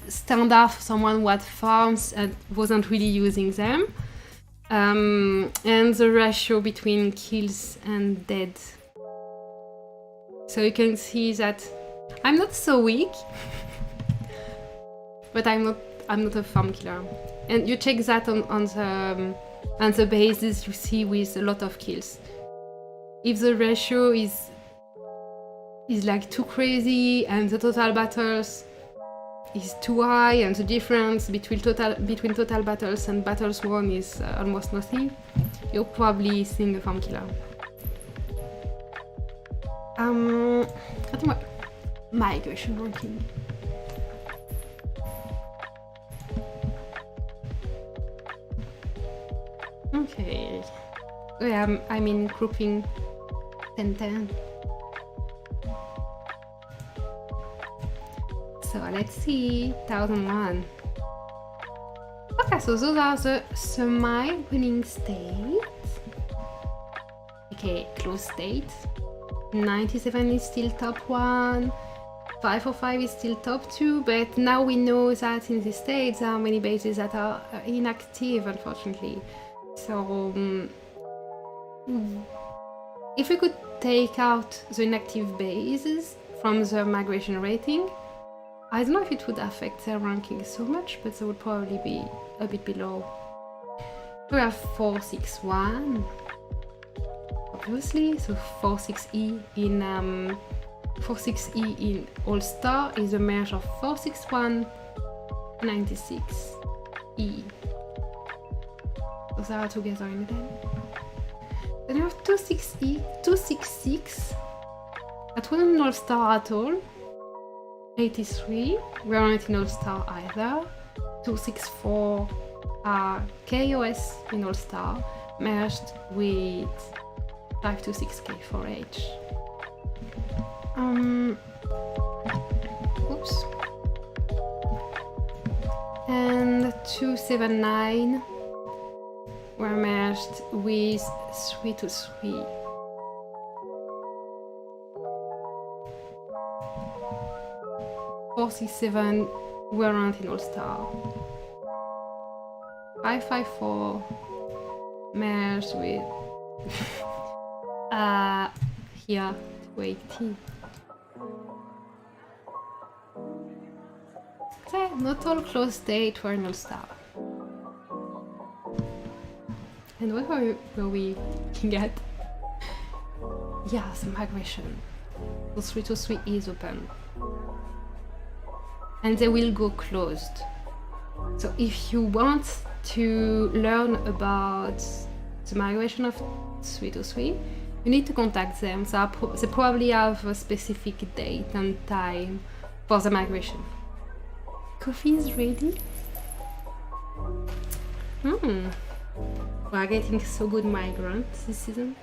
standard for someone who had farms and wasn't really using them. And the ratio between kills and dead. So you can see that I'm not so weak, but I'm not a farm killer. And you check that on the bases you see with a lot of kills. If the ratio is like too crazy and the total battles is too high and the difference between total battles and battles won is almost nothing, you're probably seeing a farm killer. I think migration ranking. Okay. Yeah, I'm in grouping 10-10. So let's see, 1001. Okay, so those are the semi-winning states. Okay, close states. 97 is still top 1. 505 is still top 2, but now we know that in these states there are many bases that are inactive, unfortunately. So if we could take out the inactive bases from the migration rating, I don't know if it would affect their ranking so much, but they would probably be a bit below. We have 461, obviously, so 46E in 46E in All Star is a merge of 461 and 96E. Those are together in them. Then you have 26E, 266. That wasn't an All Star at all. 83, we aren't in All Star either. 264 are KOS in All-Star merged with 526K4H. Oops. And 279 were merged with 323. .467 weren't in All-Star. 554 merged with here 280. Okay, not all close date were in All-Star. And what were we looking at? Yeah, some migration. So 323 is open. And they will go closed. So if you want to learn about the migration of 323, you need to contact them. So they probably have a specific date and time for the migration. Coffee is ready. We are getting so good migrants this season.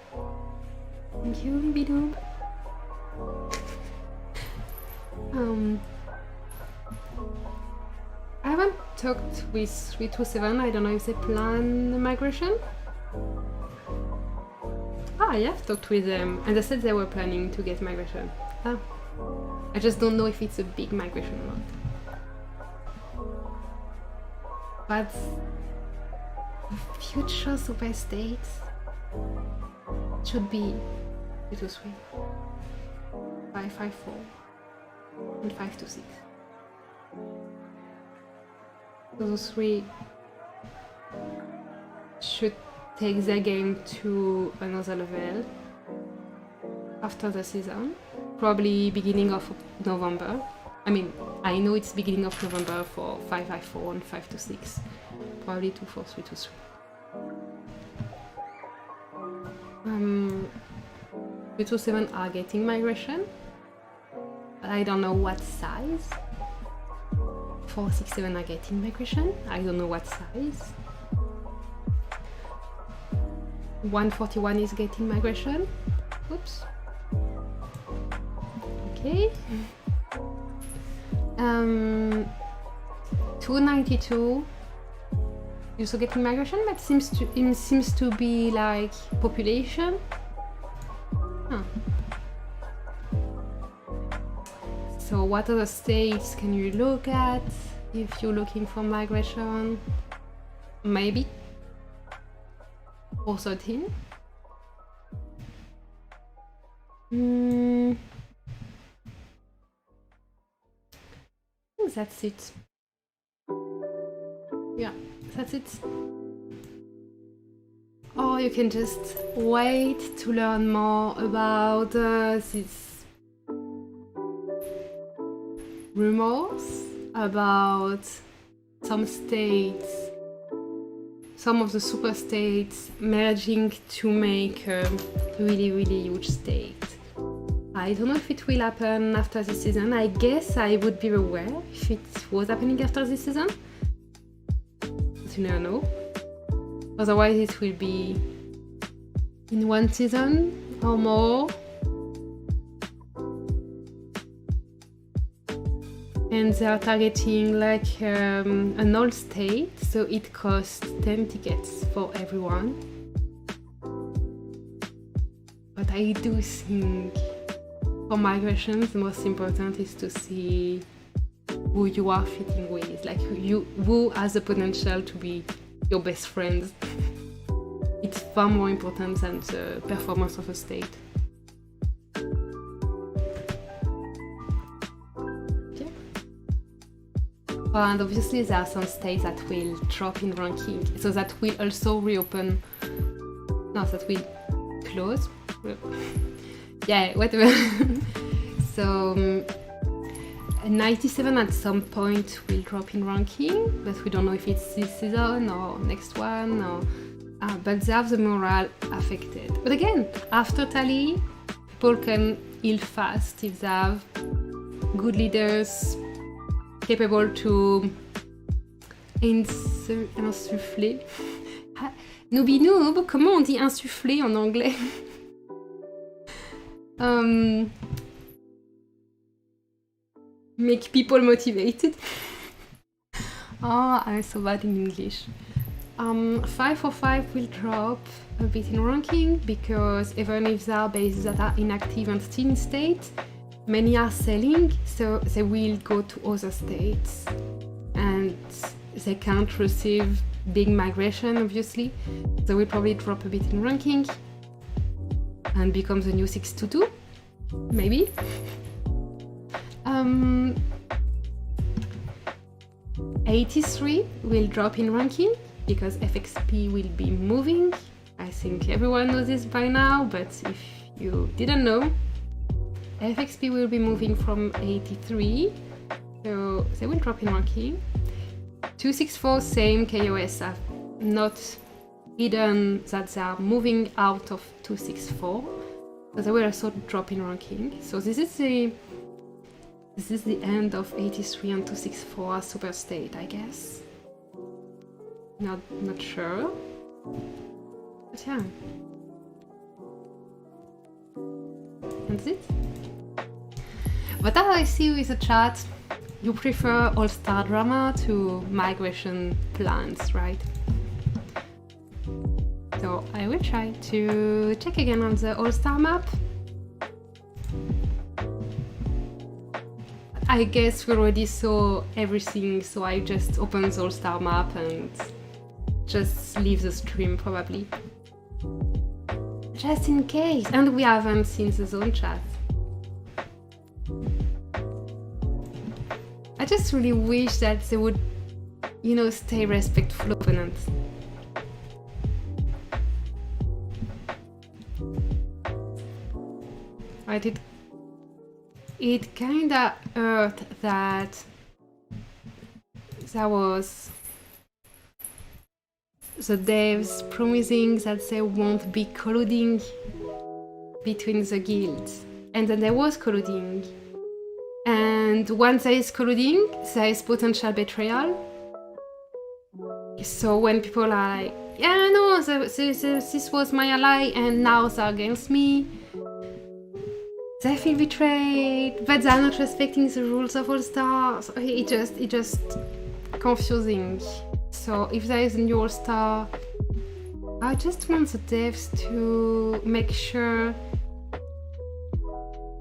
Thank you, Bidoob. I haven't talked with 327. I don't know if they plan the migration. I have talked with them, and they said they were planning to get migration. I just don't know if it's a big migration or not. But the future super states should be 323, 554, and 526. Those three should take their game to another level after the season, probably beginning of November. I mean, I know it's beginning of November for 554 and 526, probably 24323. 327 are getting migration, but I don't know what size. 467 are getting migration, I don't know what size. 141 is getting migration. Oops. Okay. 292 also getting migration, but it seems to be like population. Huh. So what other states can you look at if you're looking for migration? Maybe 413. That's it. Yeah, that's it. Or you can just wait to learn more about these rumors about some states, some of the super states merging to make a really, really huge state. I don't know if it will happen after this season. I guess I would be aware if it was happening after this season. But you never know. Otherwise it will be in one season or more. And they are targeting like an old state, so it costs 10 tickets for everyone. But I do think for migrations, the most important is to see who you are fitting with, like who has the potential to be your best friends. It's far more important than the performance of a state. Okay. And obviously there are some states that will drop in ranking, so that will also reopen. No, that will close. Yeah, whatever. So 97 at some point will drop in ranking, but we don't know if it's this season or next one, or but they have the morale affected. But again, after Tally, people can heal fast if they have good leaders capable to Insuffler. Nooby Noob, comment on dit insuffler en anglais? Make people motivated. Oh, I'm so bad in English. 545 will drop a bit in ranking because even if there are bases that are inactive and still in state, many are selling, so they will go to other states. And they can't receive big migration, obviously. So we'll probably drop a bit in ranking and become the new 622, maybe. 83 will drop in ranking because FXP will be moving. I think everyone knows this by now, but if you didn't know, FXP will be moving from 83, so they will drop in ranking. 264, same. KOS have not hidden that they are moving out of 264, so they will also drop in ranking. So this is the end of 83 and 264 as super state, I guess. Not sure, but yeah. And that's it. But as I see with the chat, you prefer all-star drama to migration plans, right? So I will try to check again on the all-star map. I guess we already saw everything, so I just open the all-star map and just leave the stream probably. Just in case, and we haven't seen the zone chat. I just really wish that they would, stay respectful opponents. It kinda hurt that there was the devs promising that there won't be colluding between the guilds, and then there was colluding. And once there is colluding, there is potential betrayal. So when people are like, yeah, no, this was my ally and now they're against me, they feel betrayed, but they're not respecting the rules of All-Star. So it just confusing. So if there is a new All-Star, I just want the devs to make sure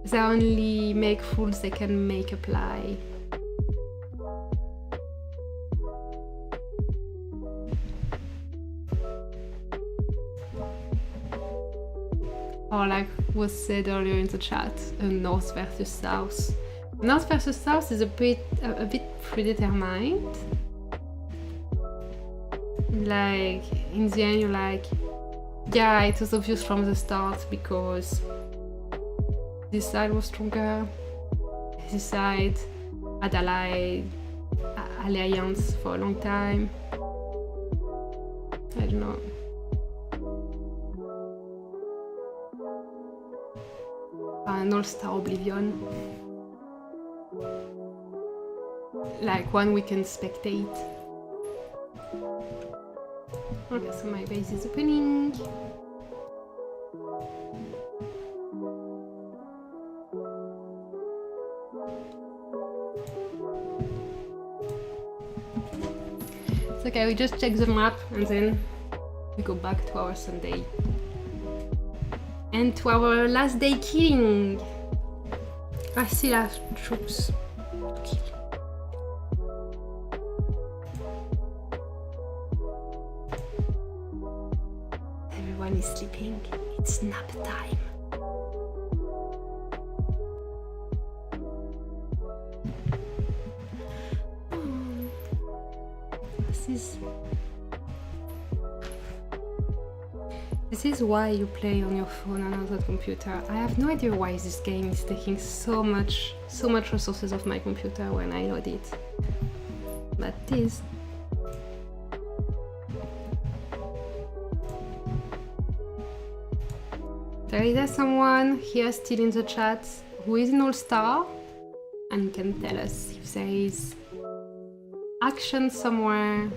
they only make rules they can make apply. Or like was said earlier in the chat, North versus South. North versus South is a bit predetermined. Like in the end, you're like, yeah, it was obvious from the start because this side was stronger. This side had alliance for a long time. I don't know. An all-star oblivion. Like one we can spectate. Okay, so my base is opening. It's okay, we just check the map and then we go back to our Sunday. And to our last day killing. I still have troops to kill. Everyone is sleeping. It's nap time. This is why you play on your phone and on the computer. I have no idea why this game is taking so much resources of my computer when I load it. But it is. There is someone here still in the chat who is an all-star and can tell us if there is action somewhere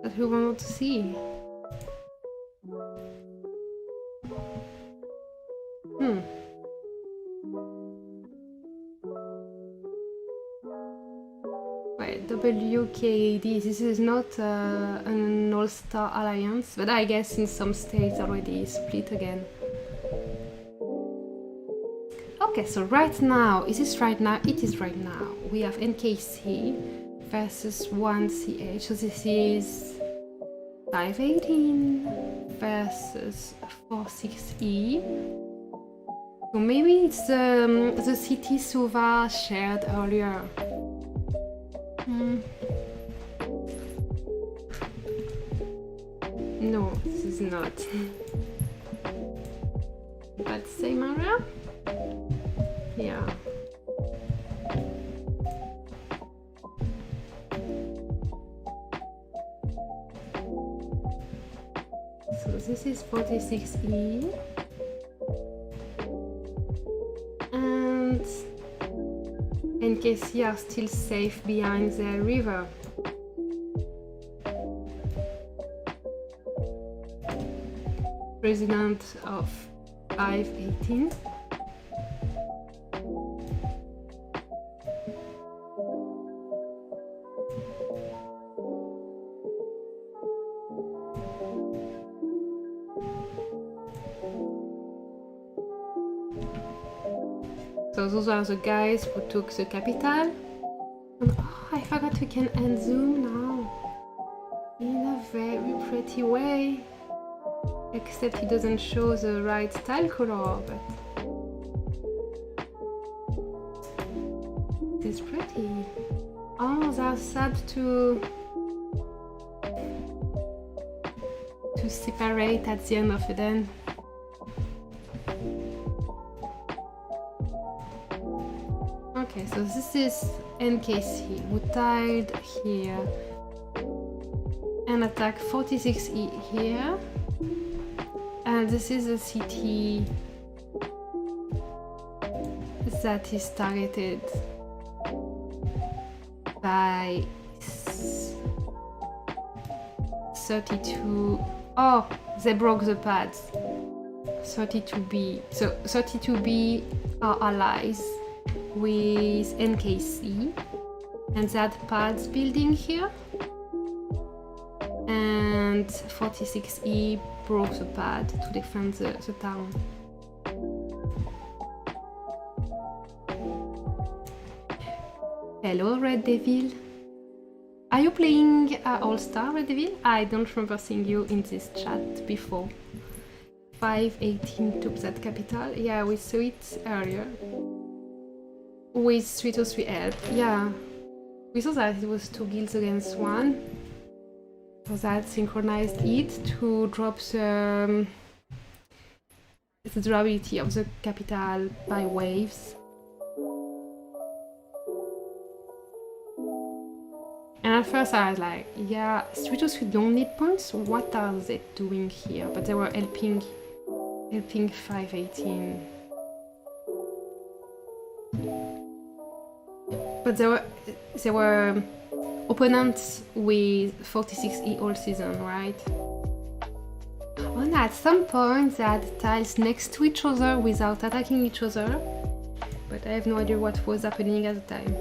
that we want to see. Wait, WKAD, this is not an all-star alliance, but I guess in some states already split again. Okay, so right now, is this right now? It is right now. We have NKC versus 1CH, so this is 518 versus 46E. So maybe it's the city Suva shared earlier. No, this is not. But same area? Yeah. So this is 46E. And NKC are still safe behind the river. President of 518. So those are the guys who took the capital. And oh, I forgot we can end zoom now. In a very pretty way. Except it doesn't show the right tile color, but it's pretty. Oh, that's sad to separate at the end of it then. Okay, so this is NKC who tiled here and attack 46E here. And this is a city that is targeted by 32. Oh, they broke the pads. 32B. So 32B are allies with NKC, and that pads building here. And 46E broke the pad to defend the town. Hello, Red Devil. Are you playing All-Star, Red Devil? I don't remember seeing you in this chat before. 518 took that capital. Yeah, we saw it earlier. With 323 help. Yeah. We saw that it was 2 guilds against 1. So that synchronized it to drop the durability of the capital by waves. And at first I was like, yeah, 323 don't need points, what are they doing here? But they were helping 518. But they were opponents with 46E all season, right? And at some point they had tiles next to each other without attacking each other, but I have no idea what was happening at the time.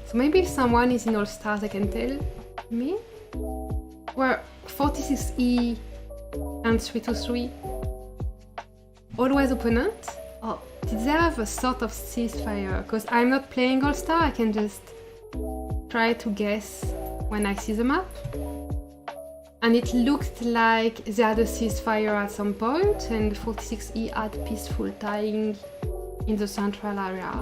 So maybe if someone is in All Stars they can tell me. Were 46E and 323 always opponent? Or did they have a sort of ceasefire? Because I'm not playing All Star, I can just try to guess when I see the map. And it looked like they had a ceasefire at some point, and 46E had peaceful tying in the central area.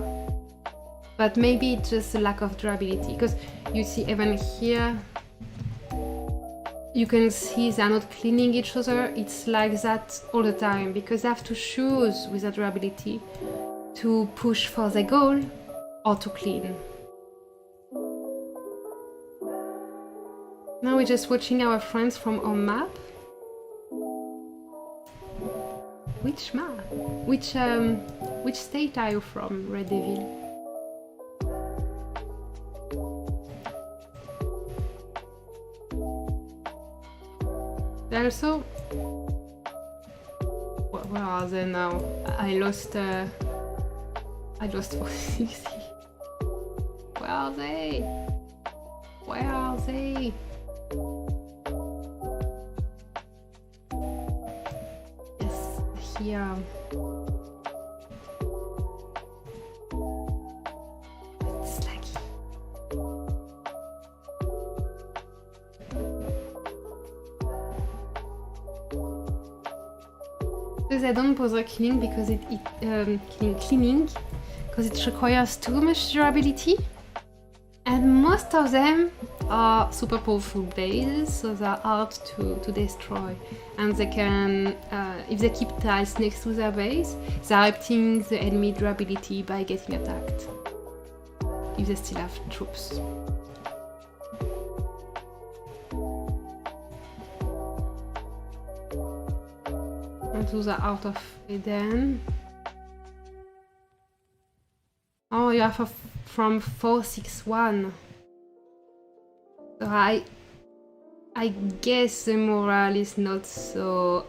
But maybe it's just a lack of durability, because you see even here, you can see they're not cleaning each other. It's like that all the time, because they have to choose with the durability to push for the goal or to clean. Now we're just watching our friends from our map. Which map? Which state are you from, Red Devil? Also, where are they now? I lost 460. Where are they? Where are they? Yes, here. It's lucky. Because I don't bother cleaning because cleaning because it requires too much durability. And most of them are super powerful bases, so they're hard to destroy. And they can, if they keep tiles next to their base, they're upping the enemy durability by getting attacked. If they still have troops. And those are out of Eden. Oh, you have from 461. So I guess the morale is not so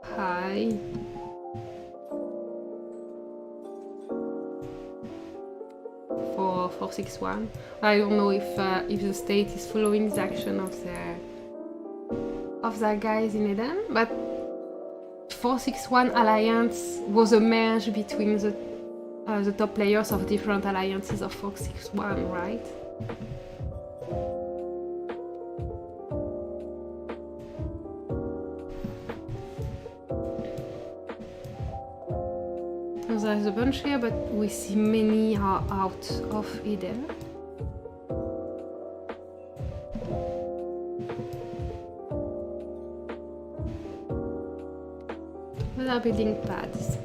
high. For 461. I don't know if the state is following the action of their guys in Eden, but 461 alliance was a merge between the top players of different alliances of 461, right? So there's a bunch here, but we see many are out of Eden. Those are building pads.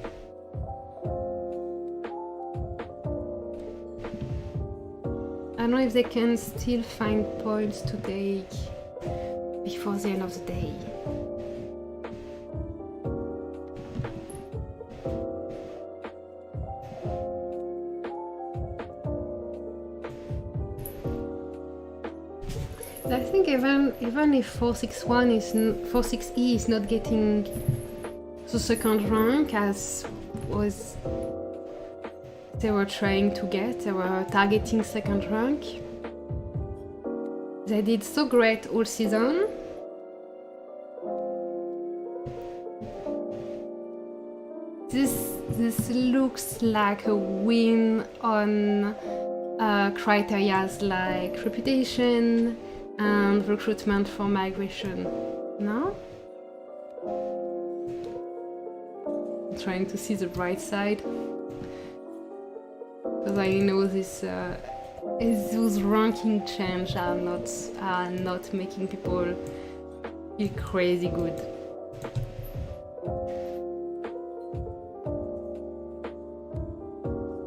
I don't know if they can still find points to take before the end of the day. I think even if 46E is not getting the second rank as was they were trying to get, they were targeting second rank. They did so great all season. This looks like a win on criteria like reputation and recruitment for migration. No? I'm trying to see the bright side. Because I know those ranking change are not making people feel crazy good.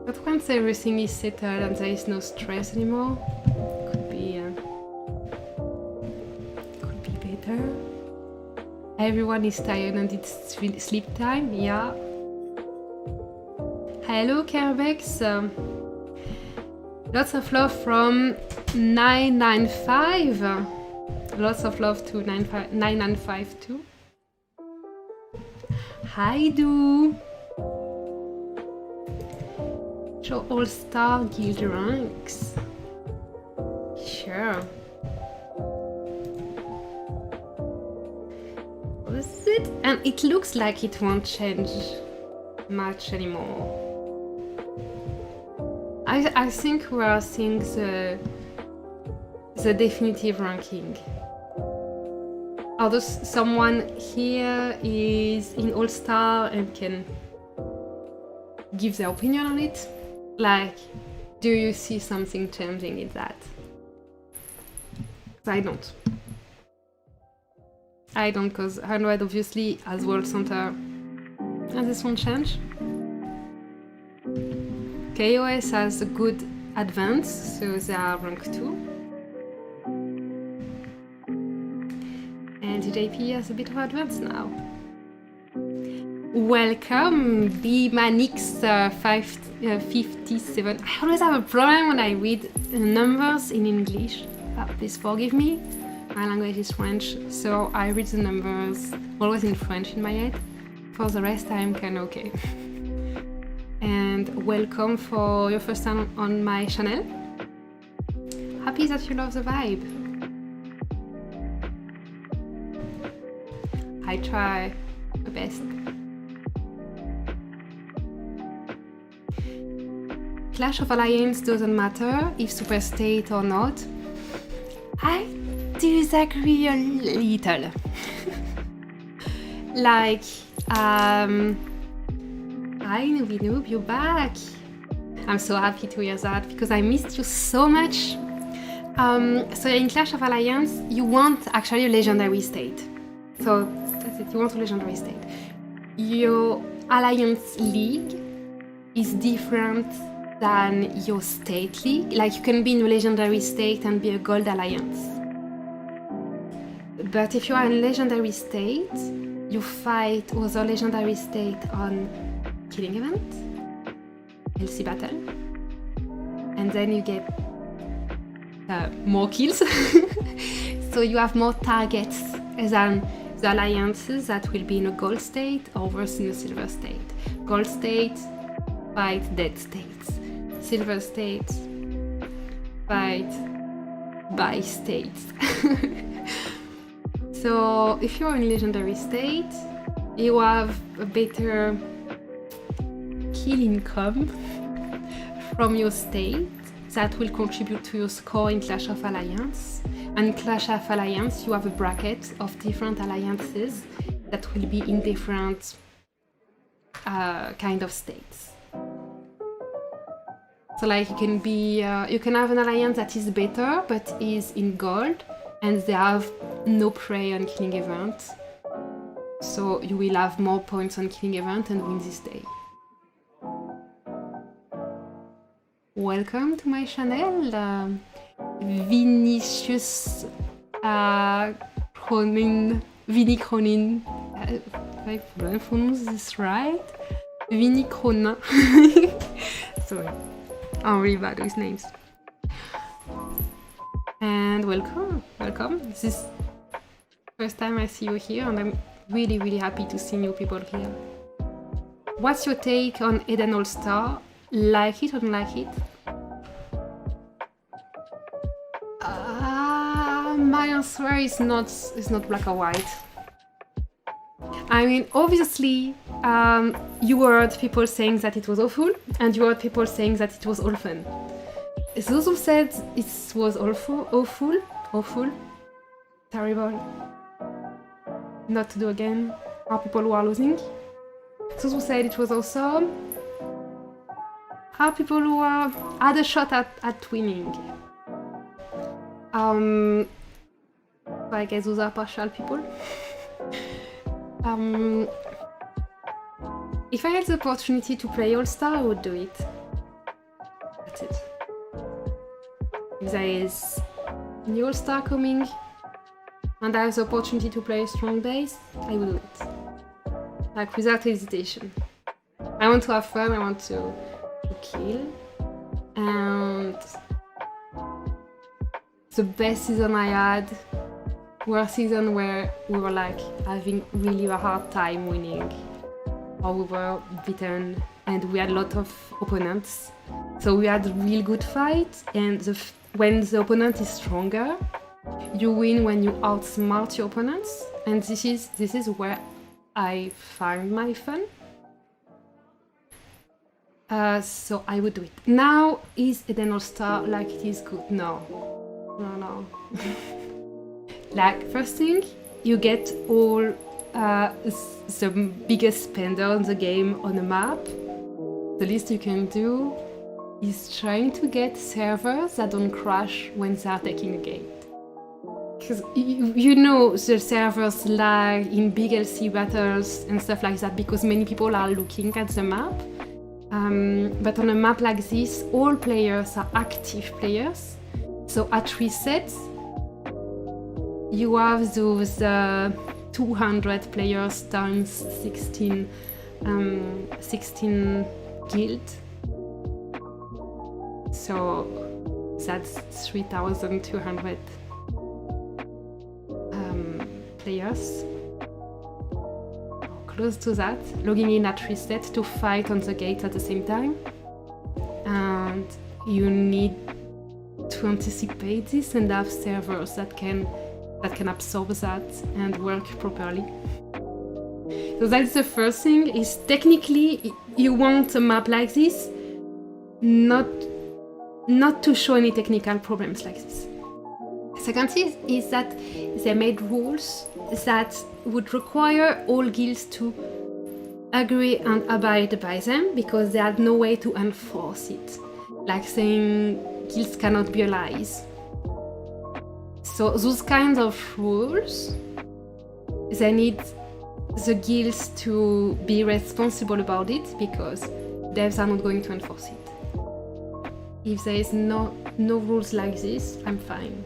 But once everything is settled and there is no stress anymore, could be better. Everyone is tired and it's sleep time, yeah. Hello Kerbex, lots of love from 995, lots of love to 995 too. Hi Do! Show all-star guild ranks. Sure. What is it? And it looks like it won't change much anymore. I think we are seeing the definitive ranking. Although someone here is in All-Star and can give their opinion on it, like, do you see something changing in that? I don't. Because 100 obviously has World Center and this won't change. KOS has a good advance, so they are rank 2. And TJP has a bit of advance now. Welcome, BManix557. I always have a problem when I read numbers in English. Please forgive me. My language is French, so I read the numbers always in French in my head. For the rest, I'm kind of okay. And welcome for your first time on my channel. Happy that you love the vibe. I try my best. Clash of Alliance doesn't matter if superstate or not. I disagree a little. Like, hi Noob, you're back. I'm so happy to hear that because I missed you so much. So in Clash of Alliance, you want actually a legendary state. So that's it, you want a legendary state. Your Alliance League is different than your state league. Like you can be in a legendary state and be a gold alliance. But if you are in legendary state, you fight other legendary state on killing event, LC battle, and then you get more kills. So you have more targets than the alliances that will be in a gold state or versus in a silver state. Gold state, fight dead states. Silver state, fight by states. So if you're in legendary state, you have a better kill income from your state that will contribute to your score in Clash of Alliance. And in Clash of Alliance, you have a bracket of different alliances that will be in different kind of states. So like you can have an alliance that is better but is in gold and they have no prey on killing event. So you will have more points on killing event and win this day. Welcome to my channel, Vinicius Vinny Cronin. If I pronounce this right? Vinny Cronin. Sorry. I'm really bad with names. And welcome. This is the first time I see you here and I'm really, really happy to see new people here. What's your take on Eden All-Star? Like it or don't like it? My answer is not black or white. I mean, obviously, you heard people saying that it was awful, and you heard people saying that it was all fun. Those who said it was awful, terrible, not to do again, are people who are losing. Those who said it was awesome are people who had a shot at winning. I guess those are partial people. If I had the opportunity to play All-Star, I would do it. That's it. If there is a new All-Star coming and I have the opportunity to play a strong base, I will do it. Like without hesitation. I want to have fun, I want to kill. And the best season I had were a season where we were like having really a hard time winning, or we were beaten and we had a lot of opponents. So we had a real good fight, and when the opponent is stronger, you win when you outsmart your opponents, and this is where I find my fun. So I would do it. Now, is Eden All-Star like it is good? No. Like, first thing, you get all the biggest spender on the game on the map. The least you can do is trying to get servers that don't crash when they are taking a game. Because you know the servers lag in big LC battles and stuff like that because many people are looking at the map. But on a map like this, all players are active players. So at reset, you have those 200 players times 16 guild. So that's 3,200 players. Close to that, logging in at reset to fight on the gate at the same time. And you need to anticipate this and have servers that can absorb that and work properly. So that's the first thing, is technically you want a map like this not to show any technical problems like this. Second thing is that they made rules that would require all guilds to agree and abide by them, because they had no way to enforce it. Like saying guilds cannot be allies. So those kinds of rules, they need the guilds to be responsible about it, because devs are not going to enforce it. If there is no rules like this, I'm fine.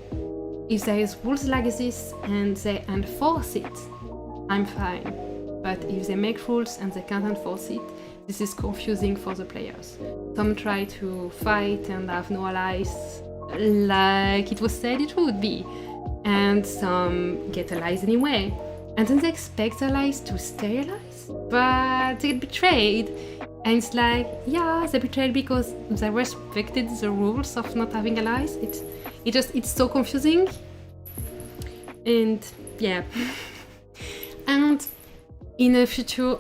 If there is rules like this and they enforce it, I'm fine. But if they make rules and they can't enforce it, this is confusing for the players. Some try to fight and have no allies, like it was said it would be. And some get allies anyway. And then they expect allies to stay allies, but they get betrayed. And it's like, yeah, they betrayed because they respected the rules of not having allies. It's so confusing. And yeah. And in a future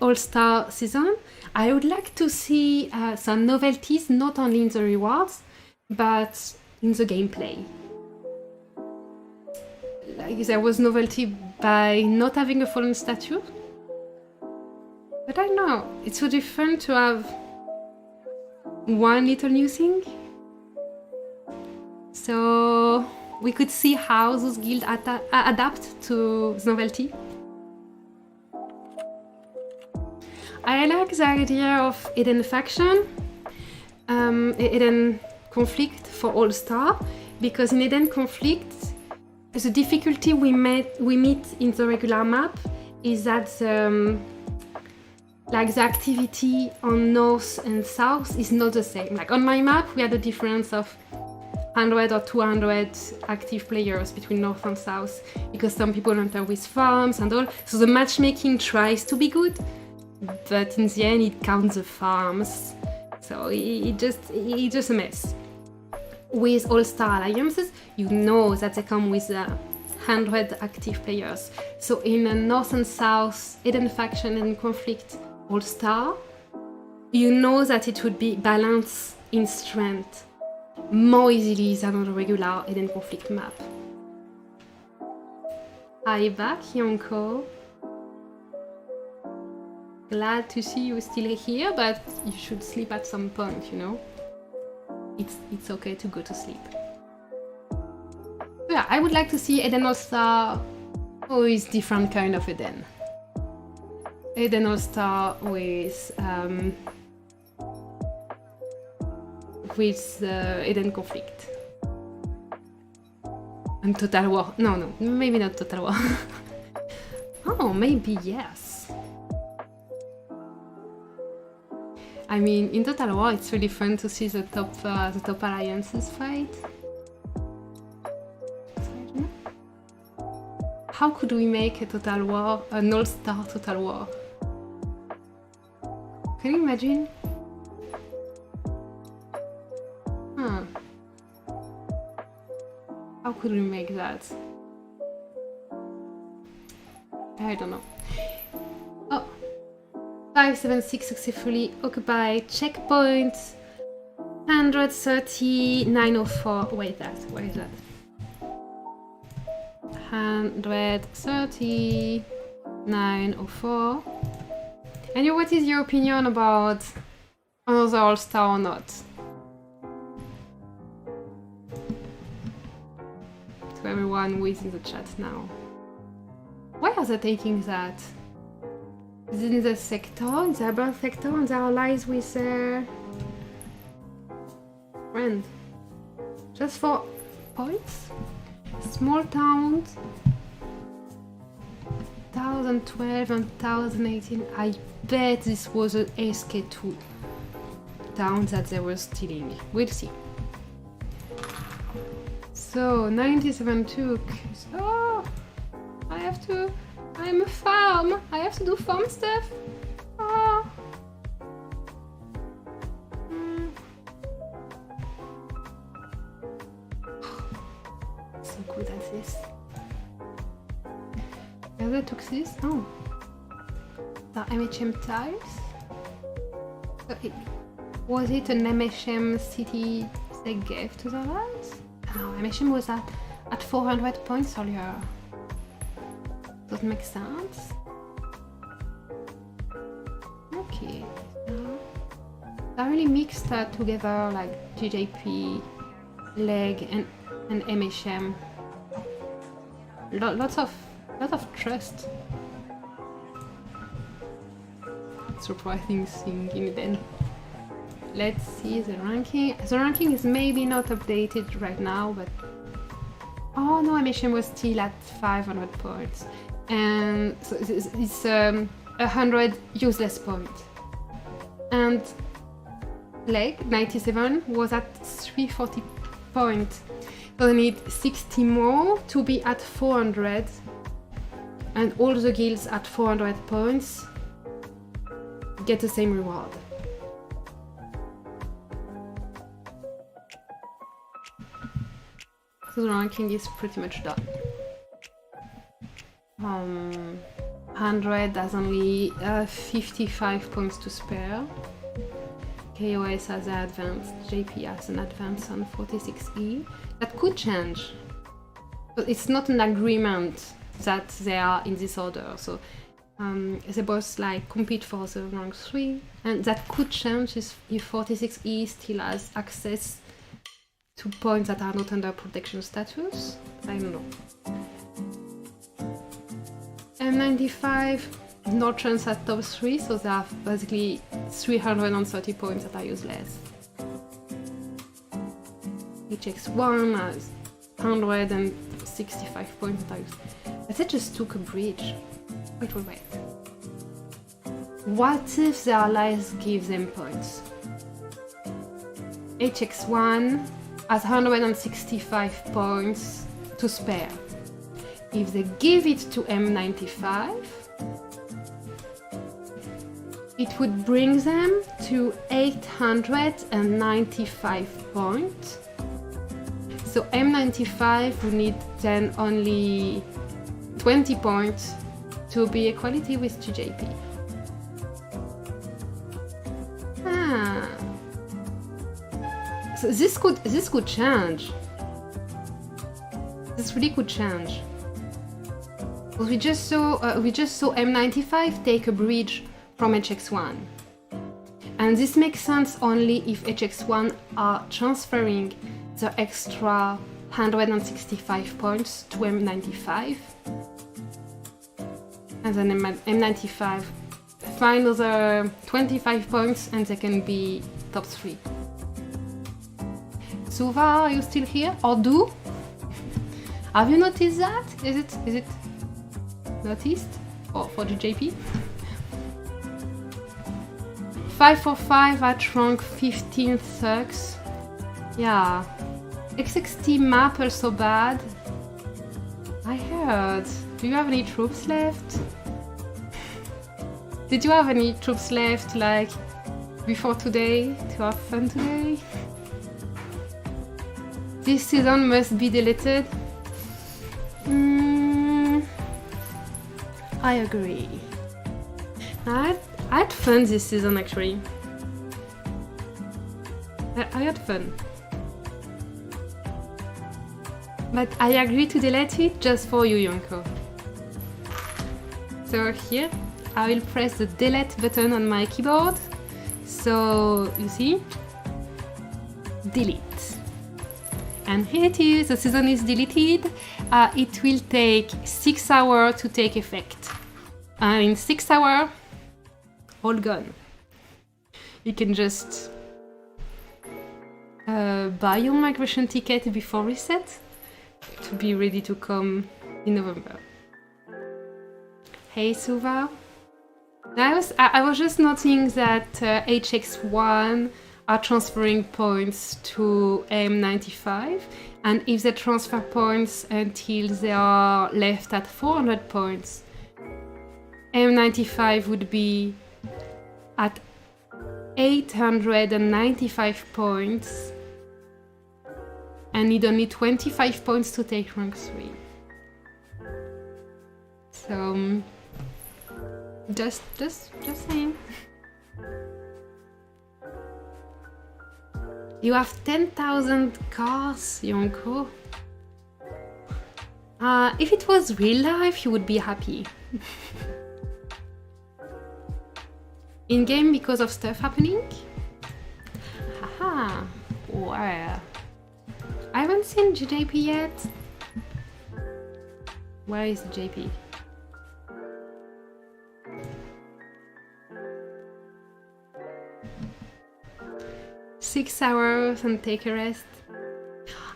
All-Star season, I would like to see some novelties, not only in the rewards, but in the gameplay. Like there was novelty by not having a fallen statue. But I don't know, it's so different to have one little new thing. So we could see how those guilds adapt to the novelty. I like the idea of hidden faction, hidden conflict for All-Star, because in hidden conflict, the difficulty we meet in the regular map is that like the activity on north and south is not the same. Like on my map, we had a difference of 100 or 200 active players between north and south, because some people enter with farms and all. So the matchmaking tries to be good, but in the end it counts the farms. So it's just a mess. With All-Star alliances, you know that they come with 100 active players. So in a north and south hidden faction and conflict All-Star, you know that it would be balanced in strength more easily than on a regular hidden conflict map. Are you back, Yonko? Glad to see you still here, but you should sleep at some point, you know? It's okay to go to sleep. Yeah, I would like to see Eden All-Star with different kind of Eden. Eden All-Star with Eden Conflict. And Total War. No, maybe not Total War. Oh, maybe yes. I mean, in Total War, it's really fun to see the top alliances fight. How could we make a Total War, an All-Star Total War? Can you imagine? Huh. How could we make that? I don't know. Oh. 576 successfully occupied. Checkpoint 13904. Wait, where is that? 13904. And what is your opinion about another All-Star or not? To everyone who is in the chat now. Why are they taking that? Is it in the sector, in the urban sector, and they are allies with their friend? Just for points? Small towns, 1012 and 1018. I bet this was an SK2 town that they were stealing. We'll see. So 97 took. So I have I'm a farm. I have to do farm stuff. Oh. So good at this. The other took this. Oh. The MHM tiles. Was it an MHM city they gave to the others? No, MHM was at 400 points earlier. Doesn't make sense. Okay. I really mixed together like GJP, leg, and MHM. Lots of trust. Surprising thing in then. Let's see the ranking. The ranking is maybe not updated right now, but oh no, MHM was still at 500 points, and so it's 100 useless points. And leg 97 was at 340 points. So they need 60 more to be at 400, and all the guilds at 400 points get the same reward. So the ranking is pretty much done. 100 has only 55 points to spare. KOS has an advanced, JP has an advance on 46E. That could change, but it's not an agreement that they are in this order. So they both like compete for the rank 3, and that could change if 46E still has access to points that are not under protection status. I don't know. M95, no chance at top 3, so they have basically 330 points that are useless. HX1 has 165 points that are useless. But they just took a bridge. Wait. What if their allies give them points? HX1 has 165 points to spare. If they give it to M95, it would bring them to 895 points. So M95 would need then only 20 points to be equality with GJP. So this could change. This really could change. We just saw M95 take a bridge from HX1, and this makes sense only if HX1 are transferring the extra 165 points to M95, and then M95 find other 25 points and they can be top 3. Suva, are you still here? Or do? Have you noticed that? Is it noticed? For GJP? 545 at rank 15 sucks. Yeah. X60 map also bad. I heard. Do you have any troops left? Did you have any troops left, like, before today, to have fun today? This season must be deleted. I agree. I had fun this season, actually. I had fun. But I agree to delete it just for you, Yonko. So here, I will press the delete button on my keyboard. So, you see? Delete. And here it is, the season is deleted. It will take 6 hours to take effect. In 6 hours, all gone. You can just buy your migration ticket before reset to be ready to come in November. Hey Suva. I was just noting that HX1 are transferring points to M95, and if they transfer points until they are left at 400 points, M95 would be at 895 points and need only 25 points to take rank 3. So, just saying. You have 10,000 cars, Yonko. If it was real life, you would be happy. In game because of stuff happening? Haha, where? I haven't seen JP yet. Where is JP? Six hours and take a rest.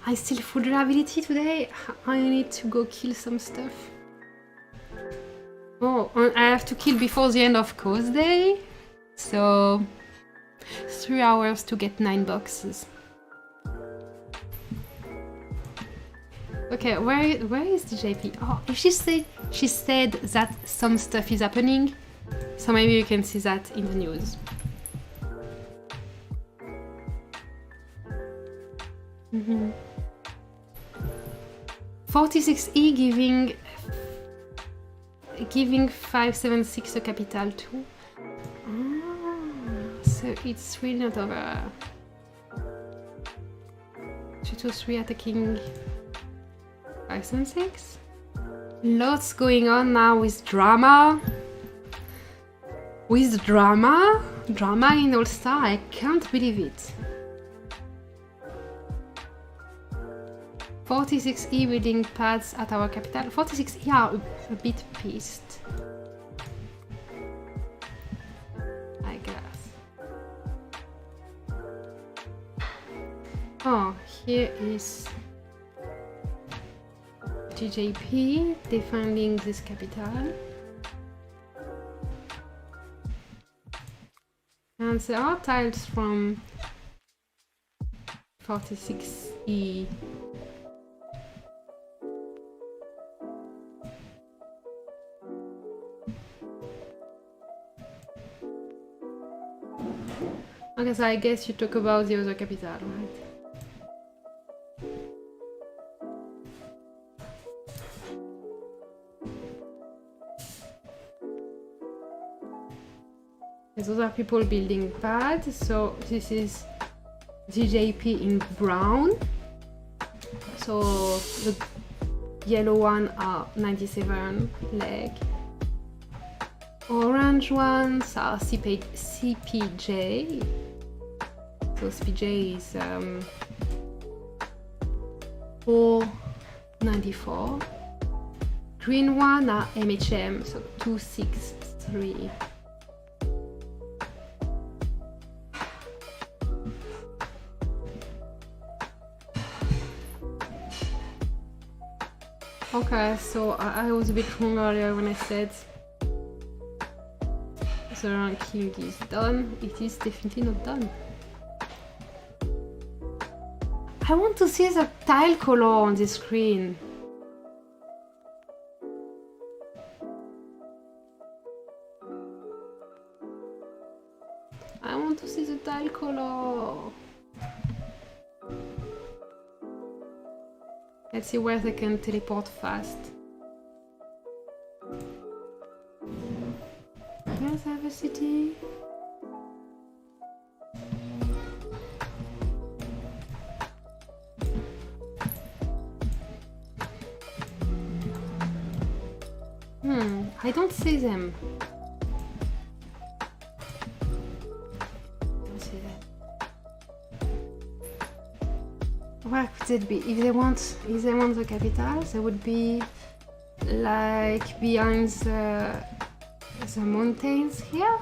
I still full durability today. I need to go kill some stuff. Oh, I have to kill before the end of course day. So 3 hours to get 9 boxes. Okay, where is the JP? Oh, she said that some stuff is happening, so maybe you can see that in the news. 46E giving 576 a capital too. So it's really not over. 223 attacking 576. Lots going on now with drama. Drama in All-Star, I can't believe it. 46E building pads at our capital. 46E are a bit pissed, I guess. Oh, here is GJP defending this capital. And there are tiles from 46E. Okay, so I guess you talk about the other capital, right? There's other people building pads, so this is GJP in brown. So the yellow one are 97 leg. Orange ones are CPJ. So CPJ is 494. Green one are MHM, so 263. Okay, so I was a bit wrong earlier when I said the ranking is done. It is definitely not done. I want to see the tile color on the screen. I want to see the tile color. Let's see where they can teleport fast. Here's Have City. I don't see them. Don't see them. Where could it be? If they want the capital, they would be like behind the mountains here.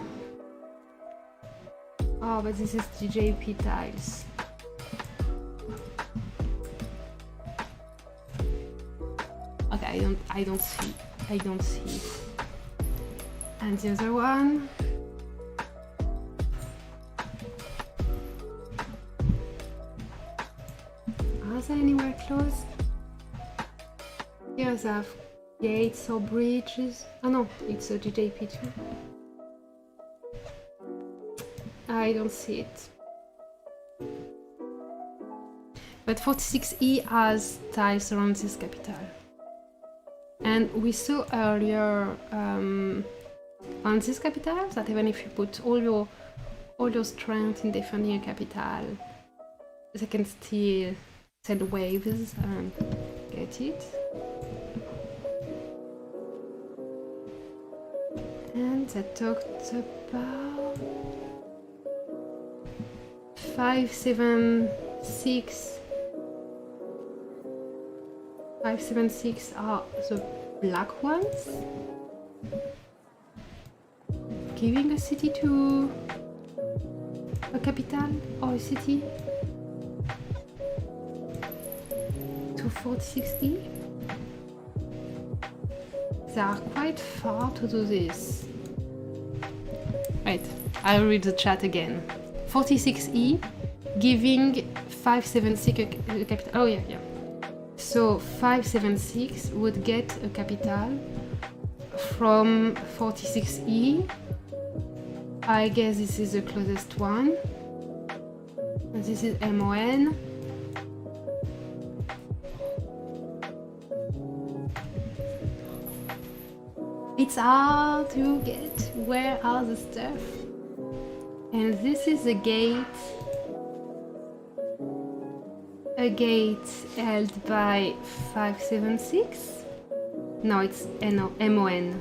Oh, but this is GJP tiles. Okay, I don't see. And the other one. capital anywhere close? Here's have gates or bridges. Oh no, it's a JJP too. I don't see it. But 46E has tiles around this capital. And we saw earlier on this capital that even if you put all your strength in defending a capital, they can still send waves and get it. And I talked about 576. 576 are the black ones. Giving a city to a capital or a city to 46E. They are quite far to do this. Right, I'll read the chat again. 46E giving 576 a capital. Oh yeah. So 576 would get a capital from 46E. I guess this is the closest one. And this is MON. It's hard to get where are the stuff. And this is a gate. A gate held by 576. No, it's MON.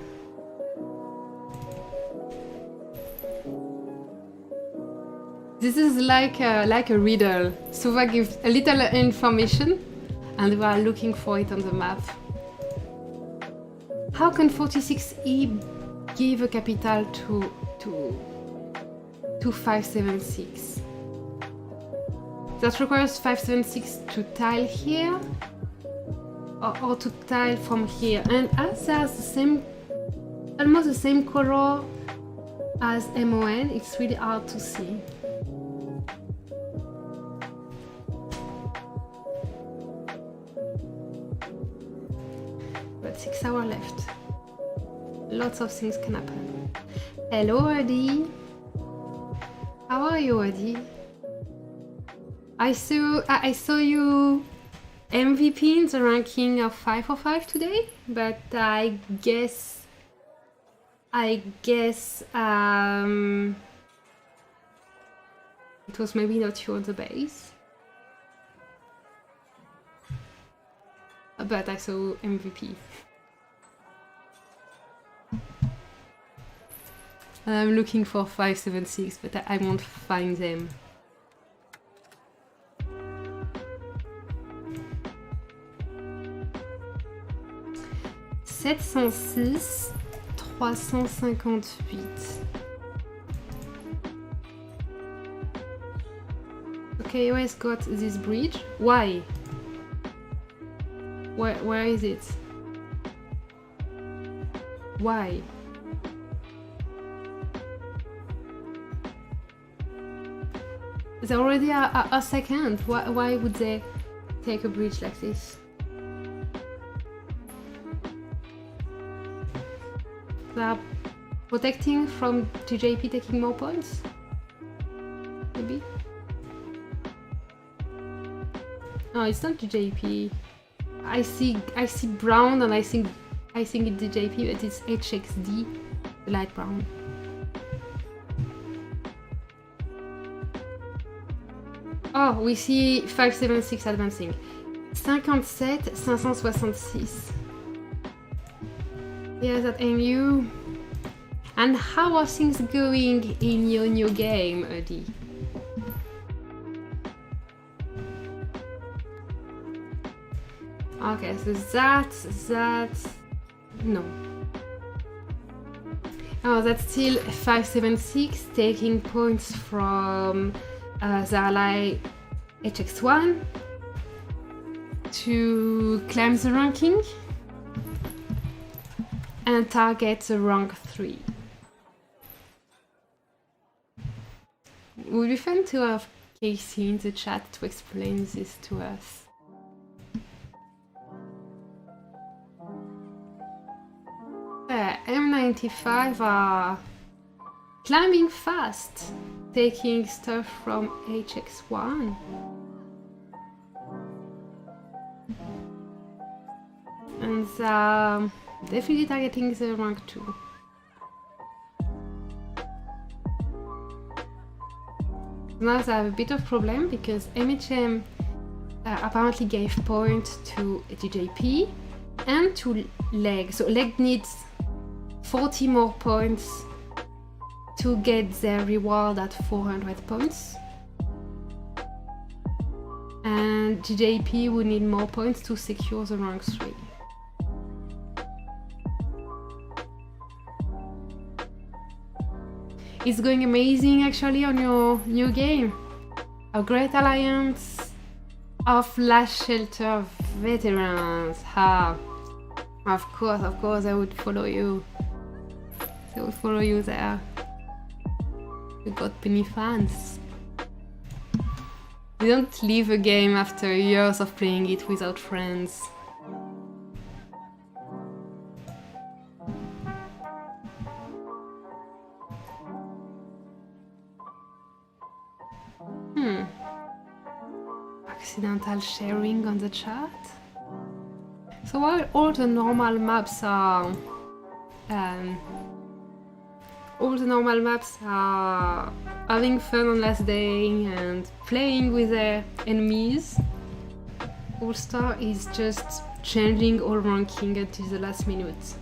This is like a riddle. Suva gives a little information and we are looking for it on the map. How can 46E give a capital to 576? That requires 576 to tile here or to tile from here. And as there's the same, almost the same color as MON, it's really hard to see. But 6 hours left. Lots of things can happen. Hello, Adi. How are you, Adi? I saw you MVP in the ranking of 505 today, but I guess it was maybe not you on the base. But I saw MVP. I'm looking for 576, but I won't find them. 706, 358. Okay, OS got this bridge. Why? Where is it? Why? They already are a second. Why would they take a bridge like this? They are protecting from TJP taking more points? Maybe? No, it's not TJP. I see brown and I think it's TJP, but it's HXD, the light brown. Oh, we see 576 advancing. 57, 566. Yes, at MU. And how are things going in your new game, Adi? Okay, so that... No. Oh, that's still 576, taking points from the ally HX1 to climb the ranking and target the rank 3. Would be fun to have Casey in the chat to explain this to us. M95 are climbing fast, taking stuff from HX1. And definitely targeting the rank 2. Now they have a bit of problem because MHM apparently gave point to GJP and to Leg. So Leg needs 40 more points to get their reward at 400 points. And GJP will need more points to secure the rank 3. It's going amazing actually on your new game. A great alliance of last shelter veterans. Of course I would follow you. I would follow you there. You got many fans. You don't leave a game after years of playing it without friends. Accidental sharing on the chat. So while all the normal maps are having fun on last day and playing with their enemies, All Star is just changing all ranking until the last minute.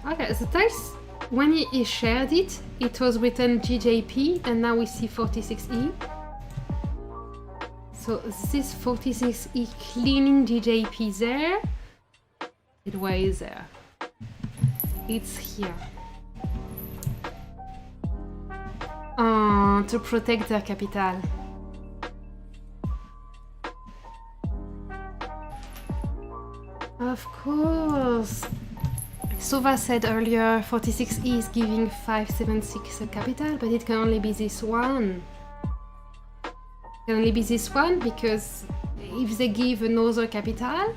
Okay, the tiles, when he shared it, it was written GJP and now we see 46E. So this is 46E cleaning GJP there. Where is there? It's here. To protect their capital. Of course. Sova said earlier 46E is giving 576 a capital, but it can only be this one. It can only be this one because if they give another capital,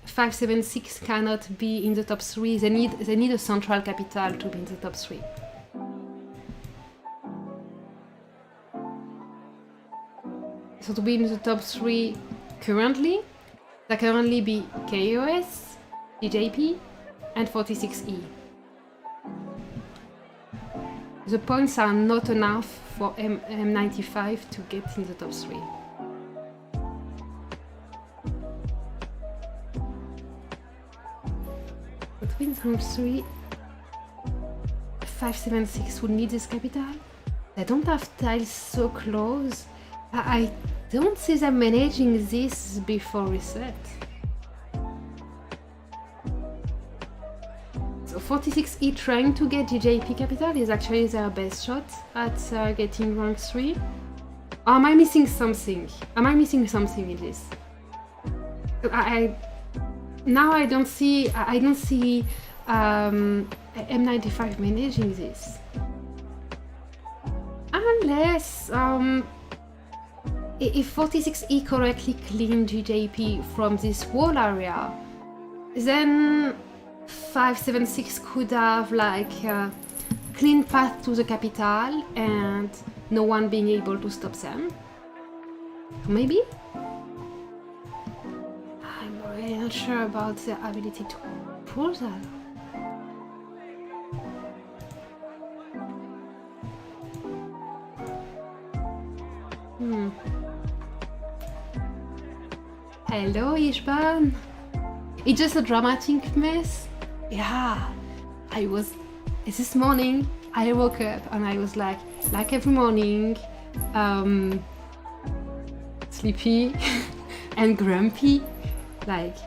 576 cannot be in the top 3. They need a central capital to be in the top 3. So to be in the top 3 currently, there can only be KOS, DJP, and 46E. The points are not enough for M95 to get in the top 3. Between rank 3, 576 would need this capital. They don't have tiles so close. I don't see them managing this before reset. So 46E trying to get GJP capital is actually their best shot at getting rank 3. Or am I missing something? Am I missing something in this? Now I don't see M95 managing this. Unless if 46E correctly cleaned GJP from this wall area, then 576 could have like a clean path to the capital and no one being able to stop them. Maybe? I'm really not sure about the ability to pull that. Hello, Ishban. It's just a dramatic mess. Yeah, this morning I woke up and I was like every morning, sleepy and grumpy, like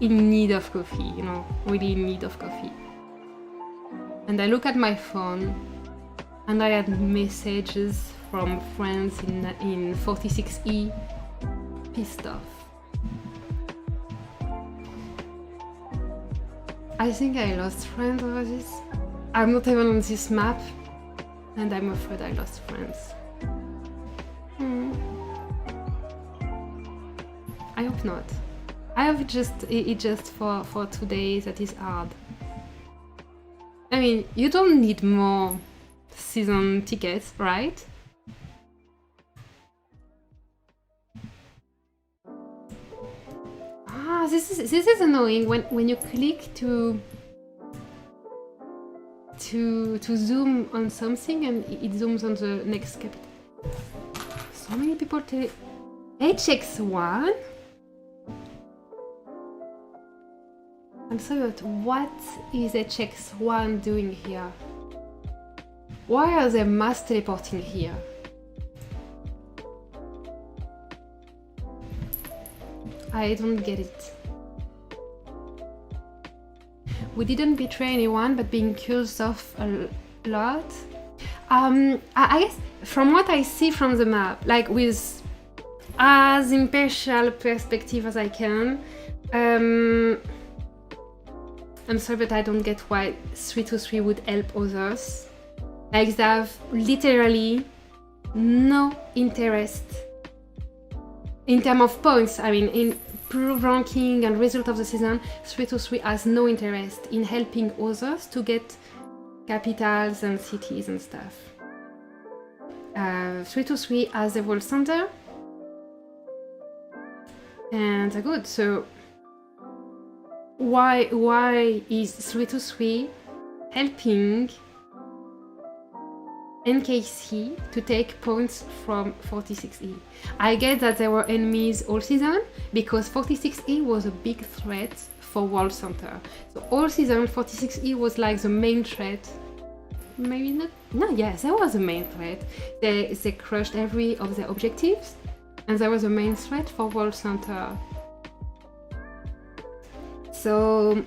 in need of coffee, you know, really in need of coffee. And I look at my phone and I had messages from friends in 46E, pissed off. I think I lost friends over this. I'm not even on this map, and I'm afraid I lost friends. hope not. I hope it just for 2 days that is hard. I mean, you don't need more season tickets, right? Ah, this is annoying when you click to zoom on something and it zooms on the next capital. So many people tell HX1. I'm sorry, but what is HX1 doing here? Why are they mass teleporting here? I don't get it. We didn't betray anyone, but being accused of a lot. I guess from what I see from the map, like with as impartial perspective as I can, I'm sorry, but I don't get why 323 would help others. Like they have literally no interest in terms of points. I mean, in ranking and result of the season, 323 has no interest in helping others to get capitals and cities and stuff. 323 has a world center, and they're good. So why is 323 helping NKC to take points from 46E? I get that there were enemies all season because 46E was a big threat for World Center. So all season 46E was like the main threat. Maybe not. No, yes, that was the main threat. They crushed every of their objectives, and there was a main threat for World Center. So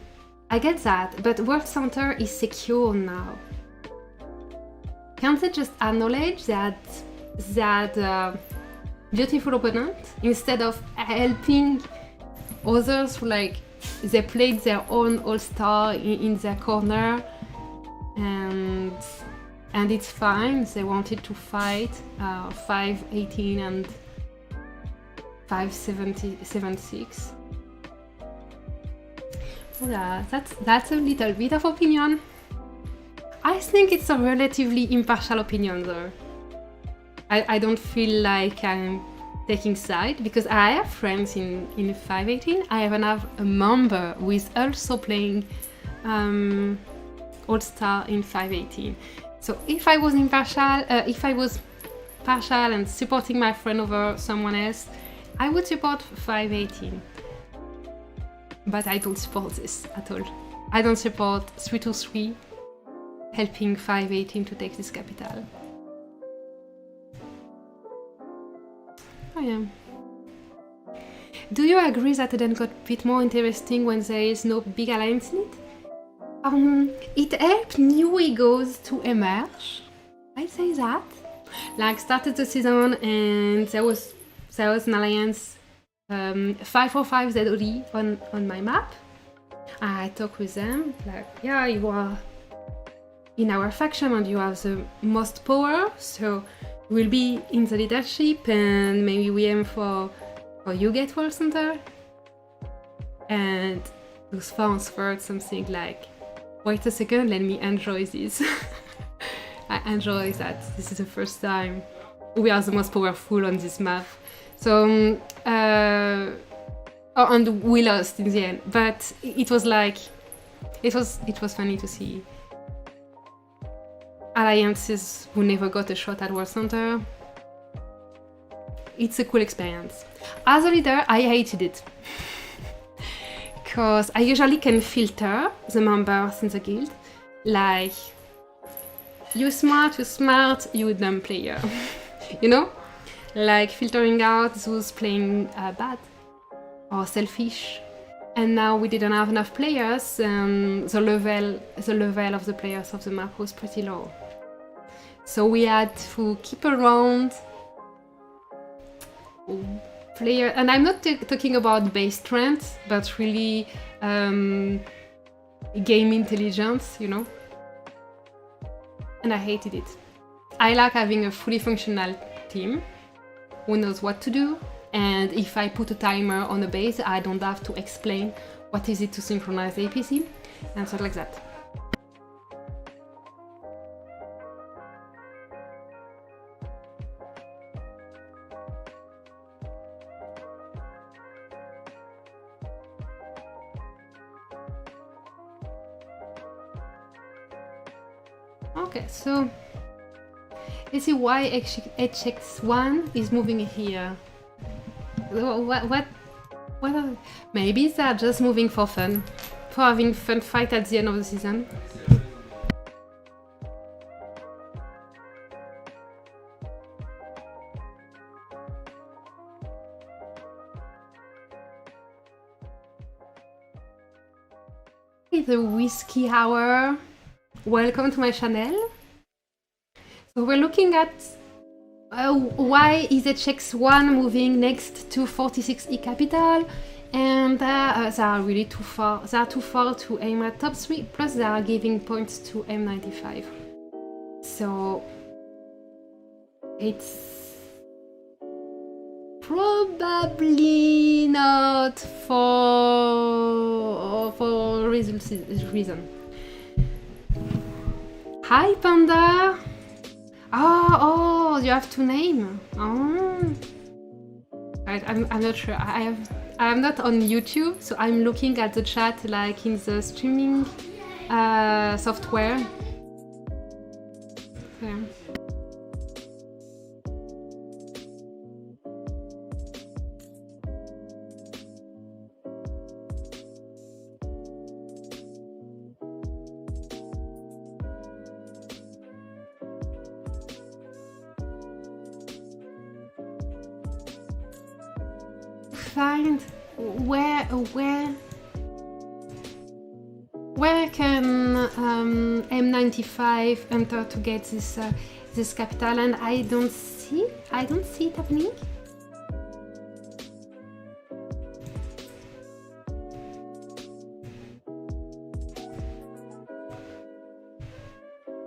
I get that, but World Center is secure now. Can't they just acknowledge that beautiful opponent instead of helping others who like they played their own all-star in their corner and it's fine. They wanted to fight 518 and 576. Yeah, that's a little bit of opinion. I think it's a relatively impartial opinion though. I don't feel like I'm taking side because I have friends in 518. I even have a member who is also playing All-Star in 518. So if I was partial and supporting my friend over someone else, I would support 518. But I don't support this at all. I don't support 323 helping 518 to take this capital. Oh yeah. Do you agree that it then got a bit more interesting when there is no big alliance in it? It helped new egos to emerge. I'd say that. Like started the season and there was an alliance 545 ZOD on my map. I talked with them like, yeah, you are in our faction and you have the most power, so we'll be in the leadership and maybe we aim for you get World Center. And those fans heard something like, wait a second, let me enjoy this. I enjoy that this is the first time we are the most powerful on this map. So and we lost in the end, but it was like it was funny to see alliances who never got a shot at World Center. It's a cool experience. As a leader, I hated it because I usually can filter the members in the guild, like you smart, you dumb player, you know, like filtering out those playing bad or selfish. And now we didn't have enough players, and the level of the players of the map was pretty low. So we had to keep around player, and I'm not talking about base strength, but really game intelligence, you know. And I hated it. I like having a fully functional team who knows what to do And if I put a timer on a base, I don't have to explain what is it to synchronize the APC and stuff like that. Okay, so you see why HX1 is moving here. What are, maybe they're just moving for fun, for having fun fight at the end of the season. The Whiskey Hour. Welcome to my channel. So we're looking at why is HX1 moving next to 46E capital, and they are really too far. They are too far to aim at top 3, plus they are giving points to M95. So it's probably not for reason. Hi Panda! Oh, you have to name. Oh, right, I'm not sure. I'm not on YouTube, so I'm looking at the chat like in the streaming software. Okay. Find where can M95 enter to get this capital, and I don't see it happening.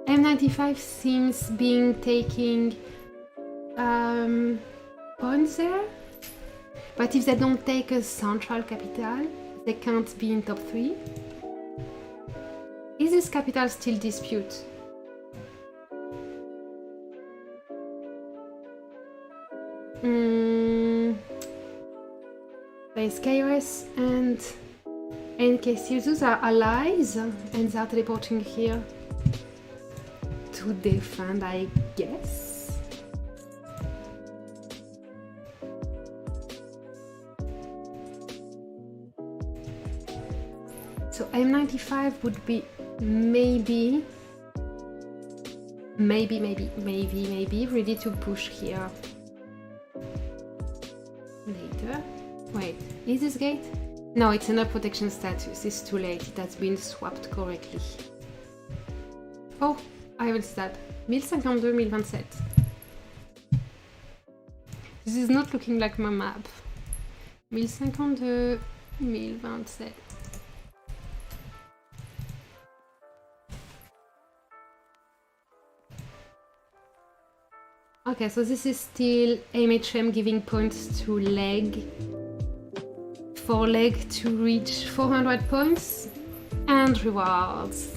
M95 seems being taking points there. But if they don't take a central capital, they can't be in top 3. Is this capital still dispute? There's KOS and NKC. Those are allies, and they are teleporting here to defend, I guess. So M95 would be maybe ready to push here later. Wait, is this gate? No, it's in a protection status. It's too late. It has been swapped correctly. Oh, I will start. 1052, 1027. This is not looking like my map. 1052, 1027. Okay, so this is still MHM giving points to leg. For leg to reach 400 points and rewards.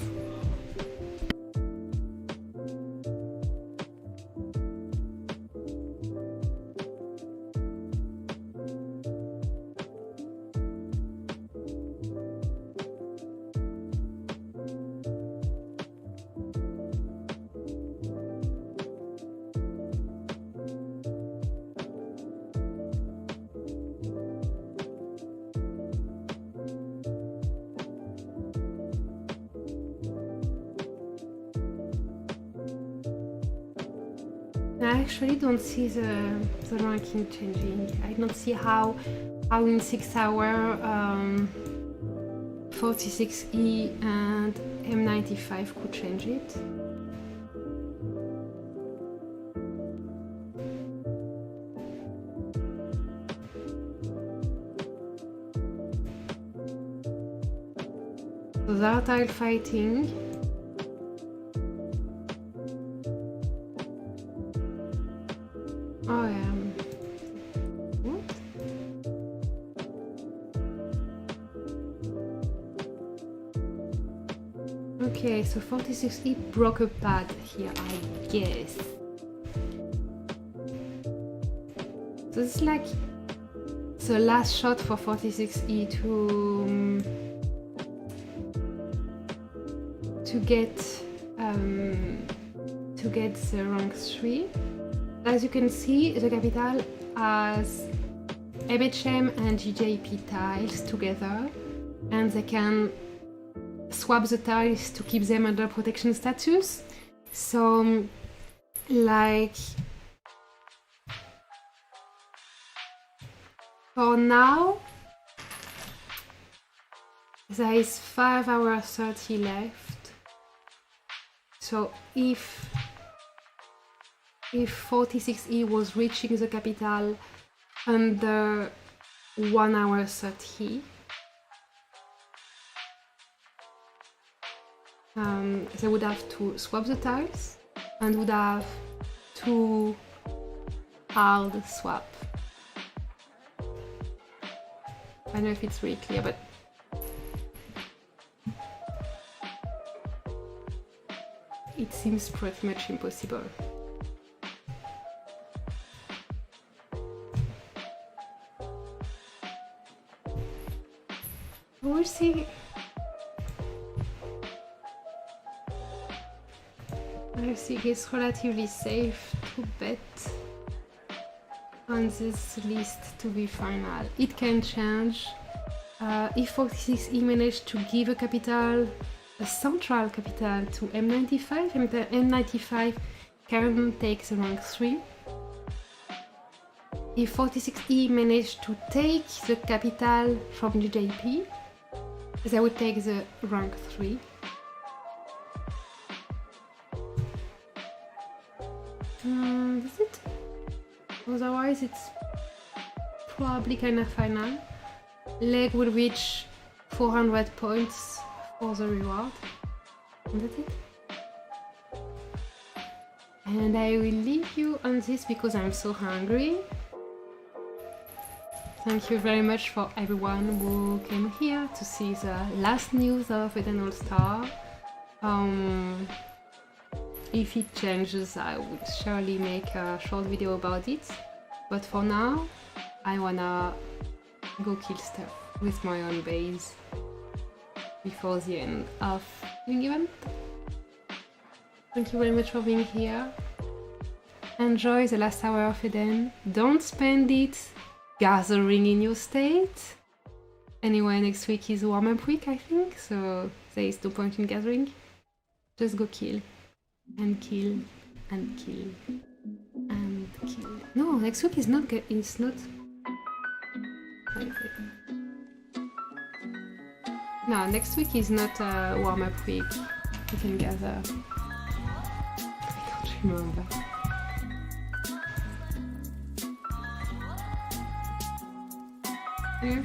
I actually don't see the ranking changing. I don't see how in 6 hours 46E and M95 could change it. So they are tile fighting. Oh, what? Okay, so 46E broke a pad here, I guess. So this is like the last shot for 46E to get the rank 3. As you can see, the capital has MHM and GJP tiles together, and they can swap the tiles to keep them under protection status. So, like, for now, there is 5 hours 30 left. So if 46E was reaching the capital under 1 hour 30, they would have to swap the tiles and would have to hard swap. I don't know if it's really clear, but it seems pretty much impossible. We'll see. I think it's relatively safe to bet on this list to be final. It can change. If 46E managed to give a central capital to M95, and the M95 can take the rank 3. If 46E managed to take the capital from GJP, they would take the rank 3. That's it. Otherwise, it's probably kind of final. Leg will reach 400 points for the reward. And that's it. And I will leave you on this because I'm so hungry. Thank you very much for everyone who came here to see the last news of Eden All-Star. If it changes, I would surely make a short video about it. But for now, I wanna go kill stuff with my own base before the end of the event. Thank you very much for being here. Enjoy the last hour of Eden. Don't spend it gathering in your state. Anyway, next week is warm-up week, I think, so there is no point in gathering. Just go kill. And kill. And kill. And kill. No, next week is not good. It's not. No, next week is not a warm-up week. You can gather. I can't remember. Yeah.